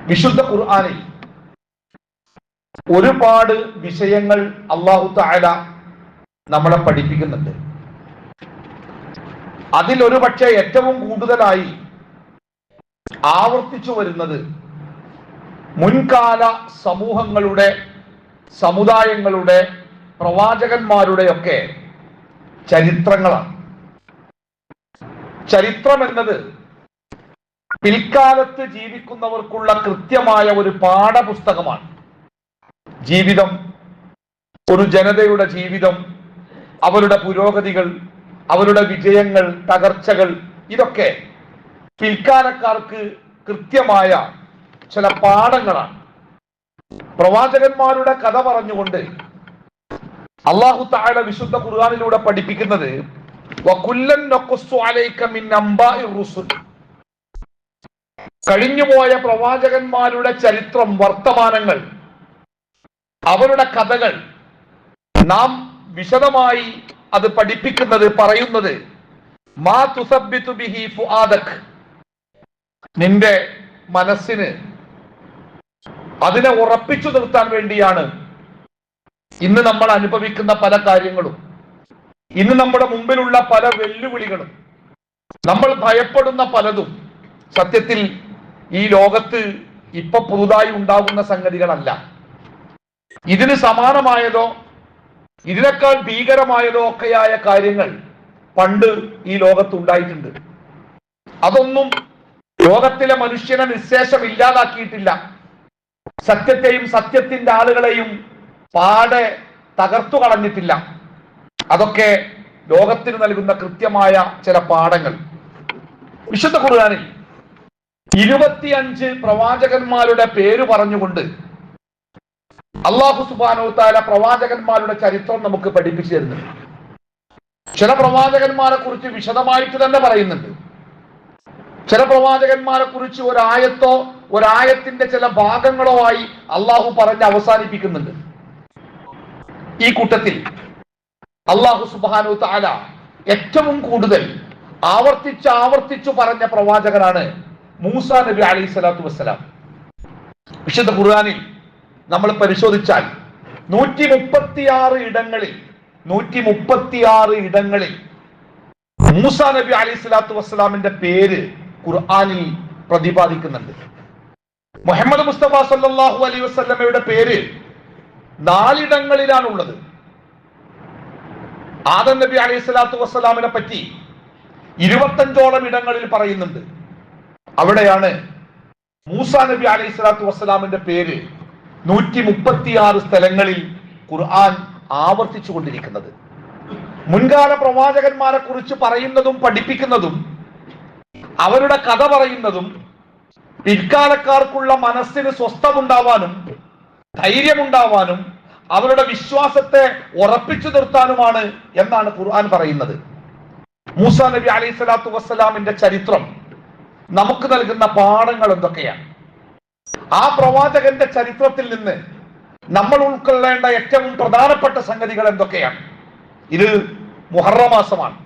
വിശുദ്ധ ഖുർആനിൽ ഒരുപാട് വിഷയങ്ങൾ അല്ലാഹു തആല നമ്മളെ പഠിപ്പിക്കുന്നുണ്ട്. അതിലൊരു പക്ഷേ ഏറ്റവും കൂടുതലായി ആവർത്തിച്ചു വരുന്നത് മുൻകാല സമൂഹങ്ങളുടെ, സമുദായങ്ങളുടെ, പ്രവാചകന്മാരുടെയൊക്കെ ചരിത്രങ്ങളാണ്. ചരിത്രം എന്നത് പിൽക്കാലത്ത് ജീവിക്കുന്നവർക്കുള്ള കൃത്യമായ ഒരു പാഠപുസ്തകമാണ്. ജീവിതം, ഒരു ജനതയുടെ ജീവിതം, അവരുടെ പുരോഗതികൾ, അവരുടെ വിജയങ്ങൾ, തകർച്ചകൾ, ഇതൊക്കെ പിൽക്കാലക്കാർക്ക് കൃത്യമായ ചില പാഠങ്ങളാണ്. പ്രവാചകന്മാരുടെ കഥ പറഞ്ഞുകൊണ്ട് അല്ലാഹു തആല വിശുദ്ധ ഖുർആനിലൂടെ പഠിപ്പിക്കുന്നത് വകുല്ലൻ നഖുസ്സു അലൈക മിൻ അംബാഇർ റുസുൽ, കഴിഞ്ഞുപോയ പ്രവാചകന്മാരുടെ ചരിത്രം, വർത്തമാനങ്ങൾ, അവരുടെ കഥകൾ നാം വിശദമായി അത് പഠിപ്പിക്കുന്നത്, പറയുന്നത് മാ തുസബ്ബിതു ബിഹി ഫുആദക്, നിന്റെ മനസ്സിന് അതിനെ ഉറപ്പിച്ചു നിർത്താൻ വേണ്ടിയാണ് ഇന്ന് നമ്മൾ അനുഭവിക്കുന്ന പല കാര്യങ്ങളും, ഇന്ന് നമ്മുടെ മുമ്പിലുള്ള പല വെല്ലുവിളികളും, നമ്മൾ ഭയപ്പെടുന്ന പലതും സത്യത്തിൽ ഈ ലോകത്ത് ഇപ്പൊ പുതുതായി ഉണ്ടാകുന്ന സംഗതികളല്ല. ഇതിന് സമാനമായതോ ഇതിനേക്കാൾ ഭീകരമായതോ ഒക്കെയായ കാര്യങ്ങൾ പണ്ട് ഈ ലോകത്ത് ഉണ്ടായിട്ടുണ്ട്. അതൊന്നും ലോകത്തിലെ മനുഷ്യനെ നിശേഷം ഇല്ലാതാക്കിയിട്ടില്ല. സത്യത്തെയും സത്യത്തിന്റെ ആളുകളെയും പാടെ തകർത്തു കളഞ്ഞിട്ടില്ല. അതൊക്കെ ലോകത്തിന് നൽകുന്ന കൃത്യമായ ചില പാഠങ്ങൾ. വിശുദ്ധ ഖുർആനിൽ 25 പ്രവാചകന്മാരുടെ പേര് പറഞ്ഞുകൊണ്ട് അല്ലാഹു സുബ്ഹാനഹു തആല പ്രവാചകന്മാരുടെ ചരിത്രം നമുക്ക് പഠിപ്പിച്ചു തരുന്നുണ്ട്. ചില പ്രവാചകന്മാരെ കുറിച്ച് വിശദമായിട്ട് തന്നെ പറയുന്നുണ്ട്. ചില പ്രവാചകന്മാരെ കുറിച്ച് ഒരായത്തോ ഒരായത്തിന്റെ ചില ഭാഗങ്ങളോ ആയി അള്ളാഹു പറഞ്ഞ് അവസാനിപ്പിക്കുന്നുണ്ട്. ഈ കൂട്ടത്തിൽ അല്ലാഹു സുബ്ഹാനഹു തആല ഏറ്റവും കൂടുതൽ ആവർത്തിച്ചു പറഞ്ഞ പ്രവാചകനാണ് മൂസാ നബി അലൈഹി സ്വലാത്തു വസ്സലാം. വിശുദ്ധ ഖുർആനിൽ നമ്മൾ പരിശോധിച്ചാൽ 136 ഇടങ്ങളിൽ മൂസാ നബി അലൈഹി സ്വലാത്തു വസ്സലാമിന്റെ പേര് ഖുർആനിൽ പ്രതിപാദിക്കുന്നുണ്ട്. മുഹമ്മദ് മുസ്തഫ സല്ലല്ലാഹു അലൈഹി വസല്ലമയുടെ പേര് 4 ഇടങ്ങളിലാണുള്ളത്. ആദം നബി അലൈഹി സ്വലാത്തു വസ്സലാമിനെ പറ്റി 25ഓളം ഇടങ്ങളിൽ പറയുന്നുണ്ട്. അവിടെയാണ് മൂസാ നബി അലൈഹി സ്വലാത്തു വസ്സലാമിന്റെ പേര് 136 സ്ഥലങ്ങളിൽ ഖുർആൻ ആവർത്തിച്ചു കൊണ്ടിരിക്കുന്നത്. മുൻകാല പ്രവാചകന്മാരെ കുറിച്ച് പറയുന്നതും പഠിപ്പിക്കുന്നതും അവരുടെ കഥ പറയുന്നതും പിൽക്കാലക്കാർക്കുള്ള മനസ്സിന് സ്വസ്ഥമുണ്ടാവാനും ധൈര്യമുണ്ടാവാനും അവരുടെ വിശ്വാസത്തെ ഉറപ്പിച്ചു നിർത്താനുമാണ് എന്നാണ് ഖുർആൻ പറയുന്നത്. മൂസാ നബി അലൈഹി സ്വലാത്തു വസ്സലാമിന്റെ ചരിത്രം നമുക്ക് നൽകുന്ന പാഠങ്ങൾ എന്തൊക്കെയാണ്? ആ പ്രവാചകന്റെ ചരിത്രത്തിൽ നിന്ന് നമ്മൾ ഉൾക്കൊള്ളേണ്ട ഏറ്റവും പ്രധാനപ്പെട്ട സംഗതികൾ എന്തൊക്കെയാണ്? ഇത് മുഹറം മാസമാണ്.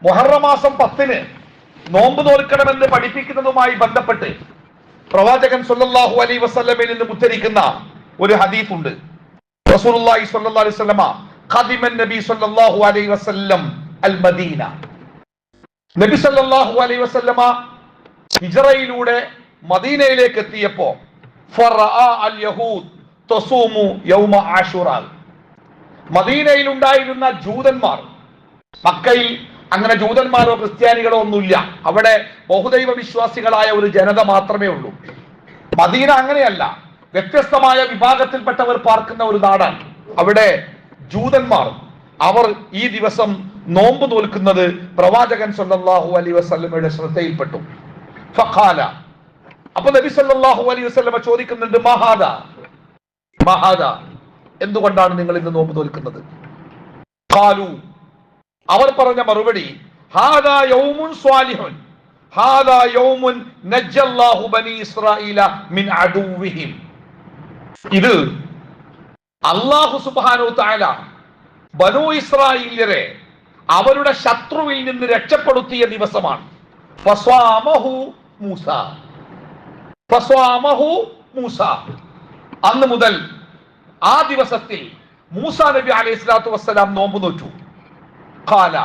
മുഹറം മാസം 10 നോമ്പ് നോൽക്കണമെന്ന് പഠിപ്പിക്കുന്നതുമായി ബന്ധപ്പെട്ട് പ്രവാചകൻ സല്ലല്ലാഹു അലൈഹി വസല്ലമയിൽ നിന്ന് ഉദ്ധരിക്കുന്ന ഒരു ഹദീസ് ഉണ്ട്. റസൂലുള്ളാഹി സ്വല്ലല്ലാഹു അലൈഹി വസല്ലമ ഖദിമൻ നബി സ്വല്ലല്ലാഹു അലൈഹി വസല്ലം അൽ മദീന, നബി സല്ലല്ലാഹു അലൈഹി വസല്ലമ ഹിജ്റയിലൂടെ മദീനയിലേക്ക് എത്തിയപ്പോൾ ഫറആ അൽ യഹൂദ് തസൂമു യൗമ ആശുറ, മദീനയിൽ ഉണ്ടായിരുന്ന ജൂതന്മാർ, മക്കയിൽ അങ്ങനെ ജൂതന്മാരോ ക്രിസ്ത്യാനികളോ ഒന്നുമില്ല, അവിടെ ബഹുദൈവ വിശ്വാസികളായ ഒരു ജനത മാത്രമേ ഉള്ളൂ. മദീന അങ്ങനെയല്ല, വ്യത്യസ്തമായ വിഭാഗത്തിൽപ്പെട്ടവർ പാർക്കുന്ന ഒരു നാടാണ്. അവിടെ ജൂതന്മാർ, അവർ ഈ ദിവസം നോമ്പ് നോൽക്കുന്നത് പ്രവാചകൻ സല്ലല്ലാഹു അലൈഹി വസല്ലമയുടെ ശ്രദ്ധയിൽപ്പെട്ടു. ഫഖാല, അപ്പൊ നബി സല്ലല്ലാഹു അലൈഹി വസല്ലമ ചോദിക്കുന്നുണ്ട്, മഹാദ, എന്തുകൊണ്ടാണ് നിങ്ങൾ ഇന്ന് നോമ്പ് നോൽക്കുന്നത്? ഖാലു, അവർ പറഞ്ഞ മറുപടി, ഹാദാ യൗമുൻ സ്വാലിഹുൻ, ഹാദാ യൗമുൻ നജ്ജല്ലാഹു ബനി ഇസ്രായീല മിൻ അദുവ്വിഹിം. ഇത് അല്ലാഹു സുബ്ഹാനഹു തആല ബനൂ ഇസ്രായീല്യരെ അവരുടെ ശത്രുവിൽ നിന്ന് രക്ഷപ്പെടുത്തിയ ദിവസമാണ്. ഫസ്വാമഹു മൂസ, ഫസ്വാമഹു മൂസ. അന്ന് മുതൽ ആ ദിവസത്തിൽ മൂസ നബി അലൈഹി സ്വലാത്തു വസ്സലാം നോമ്പ് നോറ്റു. ഖാല,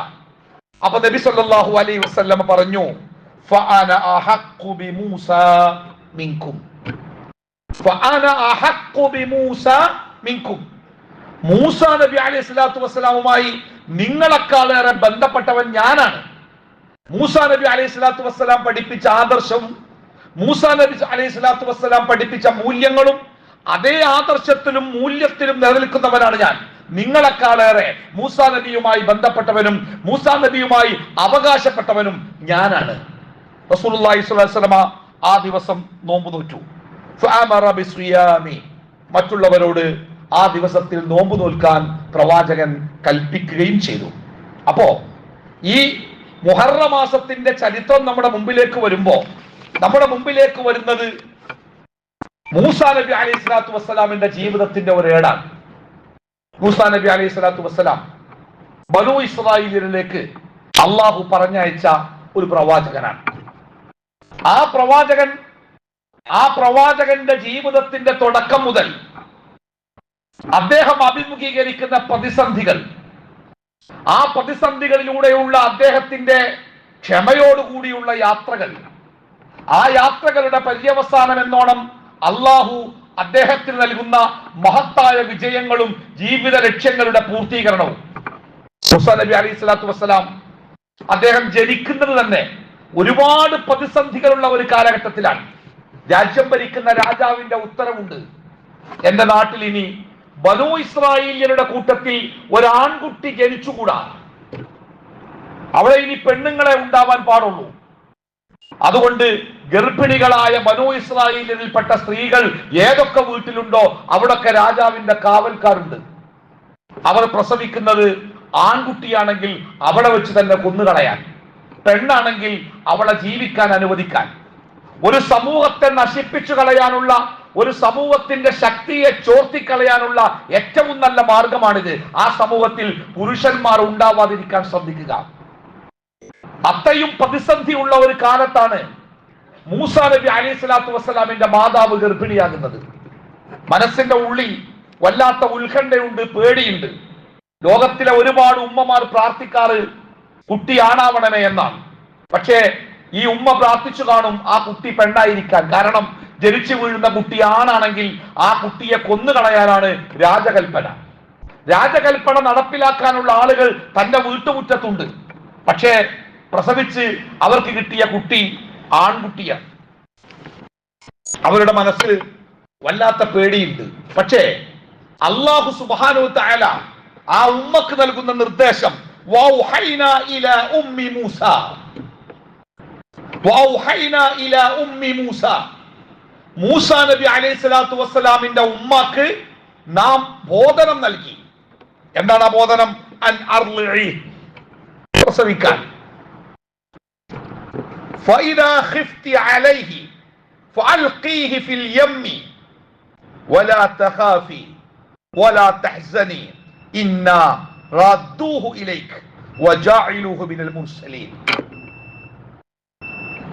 അപ്പൊ നബി സല്ലല്ലാഹു അലൈഹി വസല്ലം പറഞ്ഞു, ഫഅന അഹഖു ബിമൂസ മിൻകും, ഫഅന അഹഖു ബിമൂസ മിൻകും. മൂസ നബി അലൈഹി സ്വലാത്തു വസ്സലാമുമായി നിങ്ങളെക്കാളേറെ ബന്ധപ്പെട്ടവൻ ഞാനാണ്. മൂസ നബി അലൈഹി സ്വലാത്തു വസ്സലാം പഠിപ്പിച്ച ആദർശവും മൂസ നബി അലൈഹി സ്വലാത്തു വസ്സലാം പഠിപ്പിച്ച മൂല്യങ്ങളും അതേ ആദർശത്തിലും മൂല്യത്തിലും നിലനിൽക്കുന്നവനാണ് ഞാൻ. നിങ്ങളെക്കാളേറെ മൂസാ നബിയുമായി ബന്ധപ്പെട്ടവനും മൂസാ നബിയുമായി അവകാശപ്പെട്ടവനും ഞാനാണ്. റസൂലുള്ളാഹി സ്വല്ലല്ലാഹു അലൈഹി വസല്ലം ആ ദിവസം നോമ്പ് നോറ്റു. ഫഅമറ ബിസ്വിയാമി, മറ്റുള്ളവരോട് ആ ദിവസത്തിൽ നോമ്പ് നോൽക്കാൻ പ്രവാചകൻ കൽപ്പിക്കുകയും ചെയ്തു. അപ്പോ ഈ മുഹറം മാസത്തിന്റെ ചരിത്രം നമ്മുടെ മുമ്പിലേക്ക് വരുന്നത് മൂസാ നബി അലൈഹി സ്വലാത്തു വസ്സലാമിന്റെ ജീവിതത്തിന്റെ ഒരു ഏടാണ്. മൂസാ നബി അലൈഹി സ്വലാത്തു വസ്സലാം ബനൂ ഇസ്രായേലിലേക്ക് അള്ളാഹു പറഞ്ഞയച്ച ഒരു പ്രവാചകനാണ്. ആ പ്രവാചകന്റെ ജീവിതത്തിന്റെ തുടക്കം മുതൽ അദ്ദേഹം അഭിമുഖീകരിക്കുന്ന പ്രതിസന്ധികൾ, ആ പ്രതിസന്ധികളിലൂടെയുള്ള അദ്ദേഹത്തിന്റെ ക്ഷമയോടുകൂടിയുള്ള യാത്രകൾ, ആ യാത്രകളുടെ പര്യവസാനം എന്നോണം അള്ളാഹു അദ്ദേഹത്തിന് നൽകുന്ന മഹത്തായ വിജയങ്ങളും ജീവിത ലക്ഷ്യങ്ങളുടെ പൂർത്തീകരണവും. മൂസാ നബി അലൈഹി സ്വലാത്തു വസ്സലാം അദ്ദേഹം ജനിക്കുന്നത് തന്നെ ഒരുപാട് പ്രതിസന്ധികളുള്ള ഒരു കാലഘട്ടത്തിലാണ്. രാജ്യം ഭരിക്കുന്ന രാജാവിന്റെ ഉത്തരവുണ്ട്, എന്റെ നാട്ടിൽ ഇനി ബനൂ ഇസ്രായേലിയരുടെ കൂട്ടത്തിൽ ഒരാൺകുട്ടി ജനിച്ചുകൂടാ, അവിടെ ഇനി പെണ്ണുങ്ങളെ ഉണ്ടാവാൻ പാടുള്ളൂ. അതുകൊണ്ട് ഗർഭിണികളായ ബനൂ ഇസ്രായേലിൽപ്പെട്ട സ്ത്രീകൾ ഏതൊക്കെ വീട്ടിലുണ്ടോ അവിടൊക്കെ രാജാവിന്റെ കാവൽക്കാരുണ്ട്. അവർ പ്രസവിക്കുന്നത് ആൺകുട്ടിയാണെങ്കിൽ അവളെ വെച്ച് തന്നെ കൊന്നുകളയാൻ, പെണ്ണാണെങ്കിൽ അവളെ ജീവിക്കാൻ അനുവദിക്കാൻ. ഒരു സമൂഹത്തെ നശിപ്പിച്ചു കളയാനുള്ള, ഒരു സമൂഹത്തിന്റെ ശക്തിയെ ചോർത്തിക്കളയാനുള്ള ഏറ്റവും നല്ല മാർഗമാണിത്. ആ സമൂഹത്തിൽ പുരുഷന്മാർ ഉണ്ടാവാതിരിക്കാൻ ശ്രദ്ധിക്കുക. അത്രയും പ്രതിസന്ധി ഉള്ള ഒരു കാലത്താണ് മൂസാ നബി അലൈഹി സ്വലാത്തു വസ്സലാമിന്റെ മാതാവ് ഗർഭിണിയാകുന്നത്. മനസ്സിന്റെ ഉള്ളിൽ വല്ലാത്ത ഉത്കണ്ഠയുണ്ട്, പേടിയുണ്ട്. ലോകത്തിലെ ഒരുപാട് ഉമ്മമാർ പ്രാർത്ഥിക്കാറ് കുട്ടി ആണാവണമേ എന്നാണ്. പക്ഷേ ഈ ഉമ്മ പ്രാർത്ഥിച്ചു കാണും ആ കുട്ടി പെണ്ണായിരിക്കാൻ. കാരണം ജനിച്ചു വീഴുന്ന കുട്ടി ആണാണെങ്കിൽ ആ കുട്ടിയെ കൊന്നുകളയാനാണ് രാജകൽപ്പന. രാജകൽപ്പന നടപ്പിലാക്കാനുള്ള ആളുകൾ തന്റെ വീട്ടുമുറ്റത്തുണ്ട്. പക്ഷേ പ്രസവിച്ച് അവർക്ക് കിട്ടിയ കുട്ടി ആൺകുട്ടിയാണ്. അവരുടെ മനസ്സിൽ വല്ലാത്ത പേടിയുണ്ട്. പക്ഷേ അല്ലാഹു സുബ്ഹാനഹു വ തആല ആ ഉമ്മക്ക് നൽകുന്ന നിർദ്ദേശം, വൗഹൈനാ ഇലാ ഉമ്മി മൂസ, വൗഹൈനാ ഇലാ ഉമ്മി മൂസ, മൂസാ നബി അലൈഹി സ്വലാത്തു വസ്സലാമിന്റെ ഉമ്മക്ക് നാം ബോധനം നൽകി. എന്താണ് ആ ബോധനം? അൻ അർളിഇ, പ്രസവിക്കാൻ. فإذا خفت عليه فألقيه في اليم ولا تخافي ولا تحزني إنا رادوه إليك وجاعلوه من المرسلين.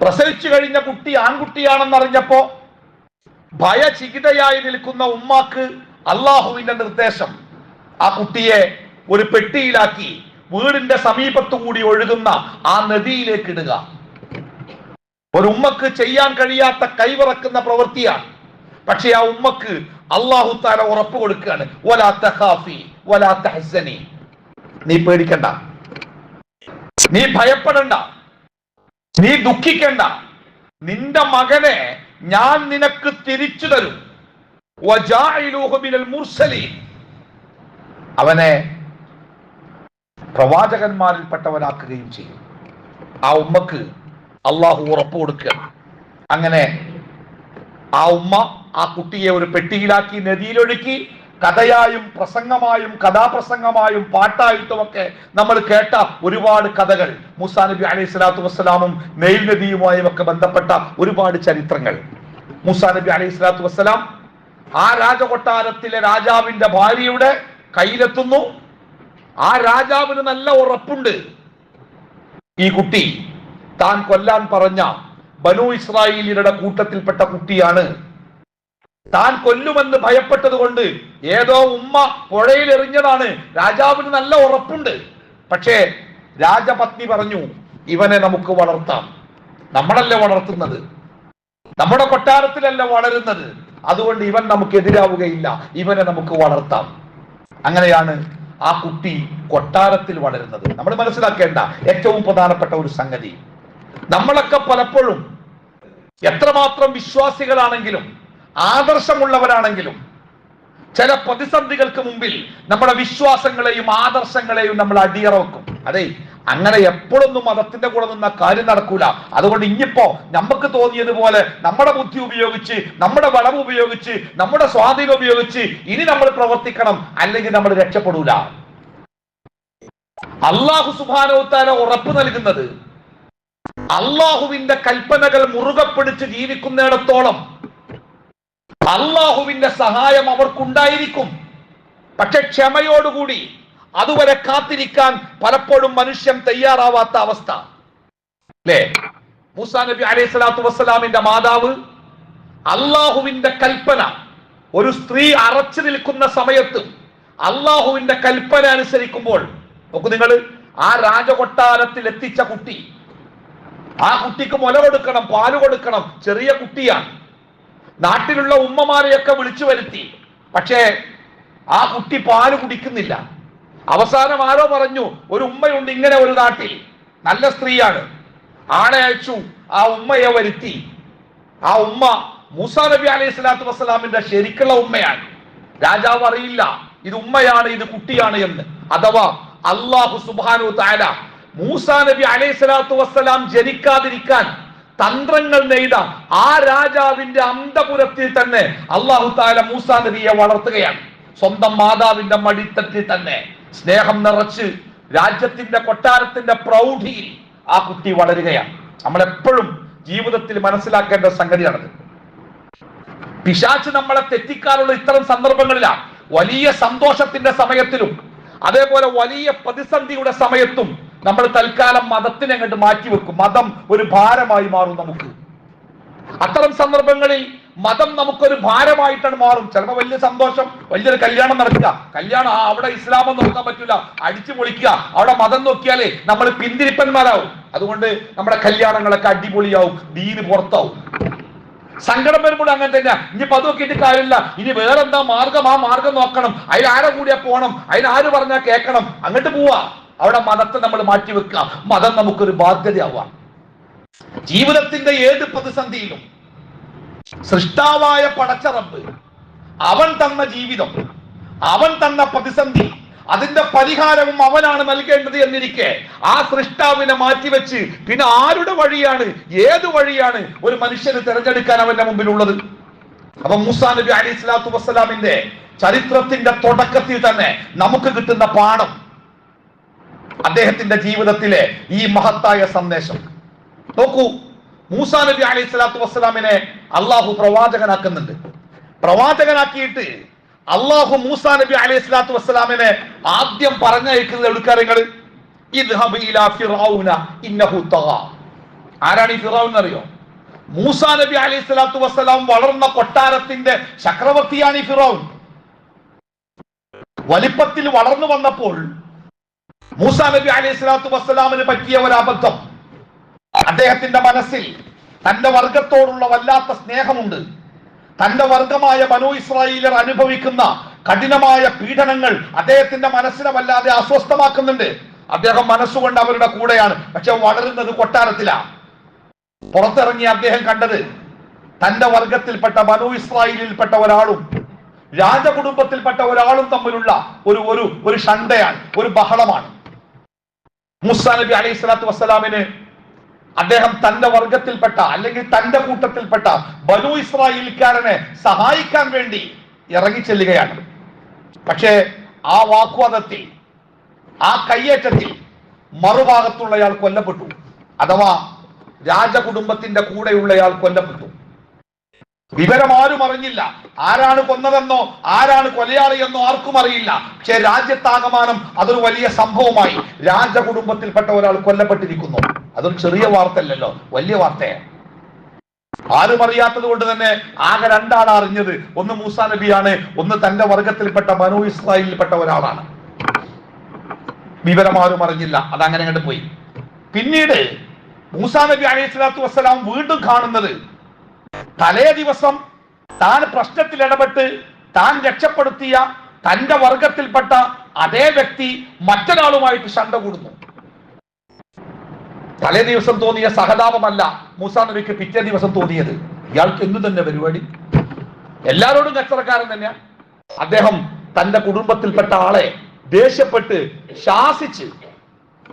പ്രസവിച്ചു കഴിഞ്ഞ കുട്ടി ആൺകുട്ടിയാണെന്ന് അറിഞ്ഞപ്പോ ഭയചകിതയായി നിൽക്കുന്ന ഉമ്മാക്ക് അള്ളാഹുവിന്റെ നിർദ്ദേശം, ആ കുട്ടിയെ ഒരു പെട്ടിയിലാക്കി വീടിന്റെ സമീപത്തുകൂടി ഒഴുകുന്ന ആ നദിയിലേക്ക് ഇടുക. ഒരു ഉമ്മക്ക് ചെയ്യാൻ കഴിയാത്ത കൈവിറക്കുന്ന പ്രവൃത്തിയാണ്. പക്ഷെ ആ ഉമ്മക്ക് അല്ലാഹു തആല ഉറപ്പ് കൊടുക്കുകയാണ്, വലാ തഖാഫി വലാ തഹ്സനി, നീ പേടിക്കണ്ട, നീ ഭയപ്പെടണ്ട, നീ ദുഃഖിക്കണ്ട, നിന്റെ മകനെ ഞാൻ നിനക്ക് തിരിച്ചു തരും. വജാഇലൂഹു മിനൽ മുർസലീൻ, അവനെ പ്രവാചകന്മാരിൽപ്പെട്ടവനാക്കുകയും ചെയ്യും. ആ ഉമ്മക്ക് അള്ളാഹു ഉറപ്പ് കൊടുക്കുകയാണ്. അങ്ങനെ ആ ഉമ്മ ആ കുട്ടിയെ ഒരു പെട്ടിയിലാക്കി നദിയിലൊഴുക്കി. കഥയായും പ്രസംഗമായും കഥാപ്രസംഗമായും പാട്ടായിട്ടുമൊക്കെ നമ്മൾ കേട്ട ഒരുപാട് കഥകൾ, മൂസാ നബി അലൈഹി സ്വലാത്തു വസ്സലാമും നൈൽ നദിയുമായും ഒക്കെ ബന്ധപ്പെട്ട ഒരുപാട് ചരിത്രങ്ങൾ. മൂസാ നബി അലൈഹി സ്വലാത്തു വസ്സലാം ആ രാജകൊട്ടാരത്തിലെ രാജാവിന്റെ ഭാര്യയുടെ കയ്യിലെത്തുന്നു. ആ രാജാവിന് നല്ല ഉറപ്പുണ്ട്, ഈ കുട്ടി താൻ കൊല്ലാൻ പറഞ്ഞ ബനൂ ഇസ്രായേലിയരുടെ കൂട്ടത്തിൽപ്പെട്ട കുട്ടിയാണ്. താൻ കൊല്ലുമെന്ന് ഭയപ്പെട്ടത് കൊണ്ട് ഏതോ ഉമ്മ പുഴയിൽ എറിഞ്ഞതാണ്. രാജാവിന് നല്ല ഉറപ്പുണ്ട്. പക്ഷേ രാജപത്നി പറഞ്ഞു, ഇവനെ നമുക്ക് വളർത്താം. നമ്മളല്ലേ വളർത്തുന്നത്, നമ്മുടെ കൊട്ടാരത്തിലല്ല വളരുന്നത്, അതുകൊണ്ട് ഇവൻ നമുക്ക് എതിരാവുകയില്ല, ഇവനെ നമുക്ക് വളർത്താം. അങ്ങനെയാണ് ആ കുട്ടി കൊട്ടാരത്തിൽ വളരുന്നത്. നമ്മൾ മനസ്സിലാക്കേണ്ട ഏറ്റവും പ്രധാനപ്പെട്ട ഒരു സംഗതി, നമ്മളൊക്കെ പലപ്പോഴും എത്രമാത്രം വിശ്വാസികളാണെങ്കിലും ആദർശമുള്ളവരാണെങ്കിലും ചില പ്രതിസന്ധികൾക്ക് മുമ്പിൽ നമ്മുടെ വിശ്വാസങ്ങളെയും ആദർശങ്ങളെയും നമ്മൾ അടിയറവെക്കും. അതെ, അങ്ങനെ എപ്പോഴൊന്നും മതത്തിന്റെ കൂടെ നിന്ന കാര്യം നടക്കൂല. അതുകൊണ്ട് ഇനിയിപ്പോ നമുക്ക് തോന്നിയതുപോലെ നമ്മുടെ ബുദ്ധി ഉപയോഗിച്ച്, നമ്മുടെ ബലം ഉപയോഗിച്ച്, നമ്മുടെ സ്വാധീനം ഉപയോഗിച്ച് ഇനി നമ്മൾ പ്രവർത്തിക്കണം, അല്ലെങ്കിൽ നമ്മൾ രക്ഷപ്പെടൂല. അല്ലാഹു സുബ്ഹാനഹു വ തആല ഉറപ്പ് നൽകുന്നത് അള്ളാഹുവിന്റെ കൽപ്പനകൾ മുറുകെ പിടിച്ച് ജീവിക്കുന്നിടത്തോളം അള്ളാഹുവിന്റെ സഹായം അവർക്കുണ്ടായിരിക്കും. പക്ഷെ ക്ഷമയോടുകൂടി അതുവരെ കാത്തിരിക്കാൻ പലപ്പോഴും മനുഷ്യൻ തയ്യാറാവാത്ത അവസ്ഥ അല്ലേ? മൂസാ നബി അലൈഹി സ്വലാത്തു വസ്സലാമിന്റെ മാതാവ് അള്ളാഹുവിന്റെ കൽപ്പന ഒരു സ്ത്രീ അറച്ചു നിൽക്കുന്ന സമയത്ത് അള്ളാഹുവിന്റെ കൽപ്പന അനുസരിക്കുമ്പോൾ നോക്കൂ നിങ്ങൾ, ആ രാജകൊട്ടാരത്തിൽ എത്തിച്ച കുട്ടി, ആ കുട്ടിക്ക് മുല കൊടുക്കണം, പാല് കൊടുക്കണം, ചെറിയ കുട്ടിയാണ്. നാട്ടിലുള്ള ഉമ്മമാരെയൊക്കെ വിളിച്ചു വരുത്തി. പക്ഷേ ആ കുട്ടി പാല് കുടിക്കുന്നില്ല. അവസാനം ആരോ പറഞ്ഞു, ഒരു ഉമ്മയുണ്ട് ഇങ്ങനെ ഒരു നാട്ടിൽ, നല്ല സ്ത്രീയാണ്. ആളെ അയച്ചു, ആ ഉമ്മയെ വരുത്തി. ആ ഉമ്മ മൂസാ നബി അലൈഹി സ്വലാത്തു വസ്സലാമിന്റെ ശരിക്കുള്ള ഉമ്മയാണ്. രാജാവ് അറിയില്ല ഇത് ഉമ്മയാണ് ഇത് കുട്ടിയാണ് എന്ന്. അഥവാ അല്ലാഹു സുബ്ഹാനഹു തആല മൂസാ നബി അലൈഹി സ്വലാത്തു വസ്സലാം ജനിക്കാതിരിക്കാൻ തന്ത്രങ്ങൾ നെയ്ത ആ രാജാവിന്റെ അന്തപുരത്തിൽ തന്നെ അല്ലാഹു തആല മൂസാ നബിയെ വളർത്തുകയാണ്. സ്വന്തം മാതാവിന്റെ മടിത്തട്ടിൽ തന്നെ സ്നേഹം നിറച്ച് രാജ്യത്തിന്റെ കൊട്ടാരത്തിന്റെ പ്രൗഢിയിൽ ആ കുട്ടി വളരുകയാണ്. നമ്മളെപ്പോഴും ജീവിതത്തിൽ മനസ്സിലാക്കേണ്ട സംഗതിയാണത്. പിശാച് നമ്മളെ തെറ്റിക്കാനുള്ള ഇത്തരം സന്ദർഭങ്ങളിലാണ്. വലിയ സന്തോഷത്തിന്റെ സമയത്തിലും അതേപോലെ വലിയ പ്രതിസന്ധിയുടെ സമയത്തും നമ്മൾ തൽക്കാലം മതത്തിനെ അങ്ങോട്ട് മാറ്റിവെക്കും. മതം ഒരു ഭാരമായി മാറും നമുക്ക്. അത്തരം സന്ദർഭങ്ങളിൽ മതം നമുക്കൊരു ഭാരമായിട്ടാണ് മാറും. ചിലപ്പോൾ വലിയ സന്തോഷം, വലിയൊരു കല്യാണം നടക്കുക, കല്യാണം അവിടെ ഇസ്ലാമം നോക്കാൻ പറ്റില്ല, അടിച്ചു പൊളിക്കുക, അവിടെ മതം നോക്കിയാലേ നമ്മൾ പിന്തിരിപ്പന്മാരാവും. അതുകൊണ്ട് നമ്മുടെ കല്യാണങ്ങളൊക്കെ അടിപൊളിയാവും, ദീന് പുറത്താവും. സങ്കടം വരുമ്പോൾ അങ്ങനെ തന്നെ. ഇനിയിപ്പോ അത് നോക്കിയിട്ട് കാര്യമില്ല, ഇനി വേറെന്താ മാർഗം, ആ മാർഗം നോക്കണം, അതിലാരെ കൂടിയാ പോകണം, അതിനാര് പറഞ്ഞാൽ കേൾക്കണം, അങ്ങോട്ട് പോവാ. അവിടെ മതത്തെ നമ്മൾ മാറ്റിവെക്കുക. മതം നമുക്കൊരു ബാധ്യതയാവാം. ജീവിതത്തിന്റെ ഏത് പ്രതിസന്ധിയിലും സൃഷ്ടാവായ പടച്ച റബ്ബ് അവൻ തന്ന ജീവിതം, അവൻ തന്ന പ്രതിസന്ധി, അതിന്റെ പരിഹാരവും അവനാണ് നൽകേണ്ടത് എന്നിരിക്കെ ആ സൃഷ്ടാവിനെ മാറ്റിവെച്ച് പിന്നെ ആരുടെ വഴിയാണ്, ഏത് വഴിയാണ് ഒരു മനുഷ്യന് തിരഞ്ഞെടുക്കാൻ അവന്റെ മുമ്പിലുള്ളത്? അപ്പൊ മൂസാ നബി അലൈഹി സ്വലാത്തു വസ്സലാമിന്റെ ചരിത്രത്തിന്റെ തുടക്കത്തിൽ തന്നെ നമുക്ക് കിട്ടുന്ന പാഠം, അദ്ദേഹത്തിന്റെ ജീവിതത്തിലെ ഈ മഹത്തായ സന്ദേശം നോക്കൂ. മൂസാ നബി അലൈഹി സ്വലാത്തു വസ്സലാമിനെ അള്ളാഹു പ്രവാചകനാക്കുന്നുണ്ട്. പ്രവാചകനാക്കിയിട്ട് അള്ളാഹു മൂസാ നബി അലൈഹി സ്വലാത്തു വസ്സലാമിനെ ആദ്യം പറഞ്ഞയക്കുന്നത് എവിടുക്കാര്യങ്ങൾ? ഇദ്ഹബ് ഇലാ ഫിർഔന ഇന്നഹു തഗാ. ആരാണ് ഈ ഫിർഔൻ എന്നറിയോ? മൂസാ നബി അലൈഹി സ്വലാത്തു വസ്സലാം വളർന്ന കൊട്ടാരത്തിന്റെ ചക്രവർത്തിയാണ് ഈ ഫിർഔൻ. വലിപ്പത്തിൽ വളർന്നു വന്നപ്പോൾ മൂസാ നബി അലൈഹി സ്വലാത്തു വസ്സലാമിന് പറ്റിയ ഒരു അബദ്ധം, അദ്ദേഹത്തിന്റെ മനസ്സിൽ തന്റെ വർഗത്തോടുള്ള വല്ലാത്ത സ്നേഹമുണ്ട്. തന്റെ വർഗമായ ബനൂ ഇസ്രായേലർ അനുഭവിക്കുന്ന കഠിനമായ പീഡനങ്ങൾ അദ്ദേഹത്തിന്റെ മനസ്സിനെ വല്ലാതെ അസ്വസ്ഥമാക്കുന്നുണ്ട്. അദ്ദേഹം മനസ്സുകൊണ്ട് അവരുടെ കൂടെയാണ്, പക്ഷെ വളരുന്നത് കൊട്ടാരത്തിലാണ്. പുറത്തിറങ്ങി അദ്ദേഹം കണ്ടത് തന്റെ വർഗത്തിൽപ്പെട്ട ബനൂ ഇസ്രായേലിൽപ്പെട്ട ഒരാളും രാജകുടുംബത്തിൽപ്പെട്ട ഒരാളും തമ്മിലുള്ള ഒരു ഷണ്ടയാണ്, ഒരു ബഹളമാണ്. മൂസാ നബി അലൈഹി സ്വലാത്തു വസ്സലാമിന് അദ്ദേഹം തന്റെ വർഗത്തിൽപ്പെട്ട അല്ലെങ്കിൽ തന്റെ കൂട്ടത്തിൽപ്പെട്ട ബനൂ ഇസ്രായേൽക്കാരനെ സഹായിക്കാൻ വേണ്ടി ഇറങ്ങിച്ചെല്ലുകയാണ്. പക്ഷേ ആ വാഗ്വാദത്തിൽ, ആ കയ്യേറ്റത്തിൽ മറുഭാഗത്തുള്ളയാൾ കൊല്ലപ്പെട്ടു. അഥവാ രാജകുടുംബത്തിന്റെ കൂടെയുള്ളയാൾ കൊല്ലപ്പെട്ടു. വിവരം ആരും അറിഞ്ഞില്ല. ആരാണ് കൊന്നതെന്നോ ആരാണ് കൊലയാളിയെന്നോ ആർക്കും അറിയില്ല. പക്ഷെ രാജ്യത്താകമാനം അതൊരു വലിയ സംഭവമായി. രാജകുടുംബത്തിൽപ്പെട്ട ഒരാൾ കൊല്ലപ്പെട്ടിരിക്കുന്നു. അതൊരു ചെറിയ വാർത്തയല്ലല്ലോ, വലിയ വാർത്തയാണ്. ആരും അറിയാത്തത് കൊണ്ട് തന്നെ ആകെ രണ്ടാണ് അറിഞ്ഞത്. ഒന്ന് മൂസാ നബിയാണ്, ഒന്ന് തന്റെ വർഗത്തിൽപ്പെട്ട ബനൂ ഇസ്രായേലിൽപ്പെട്ട ഒരാളാണ്. വിവരം ആരും അറിഞ്ഞില്ല. അതങ്ങനെ അങ്ങോട്ട് പോയി. പിന്നീട് മൂസാ നബി അലൈഹി സ്വലാത്തു വസ്സലാം വീണ്ടും കാണുന്നത് തലേ ദിവസം താൻ പ്രശ്നത്തിൽ ഇടപെട്ട് താൻ രക്ഷപ്പെടുത്തിയ തന്റെ വർഗത്തിൽപ്പെട്ട അതേ വ്യക്തി മറ്റൊരാളുമായിട്ട് ശണ്ട കൂടുന്നു. തലേ ദിവസം തോന്നിയ സഹതാപമല്ല മൂസാ നബിക്ക് പിറ്റേ ദിവസം തോന്നിയത്. ഇയാൾക്ക് എന്തു തന്നെ പരിപാടി, എല്ലാരോടും കച്ചറക്കാരൻ തന്നെയാ. അദ്ദേഹം തന്റെ കുടുംബത്തിൽപ്പെട്ട ആളെ ദേഷ്യപ്പെട്ട് ശാസിച്ച്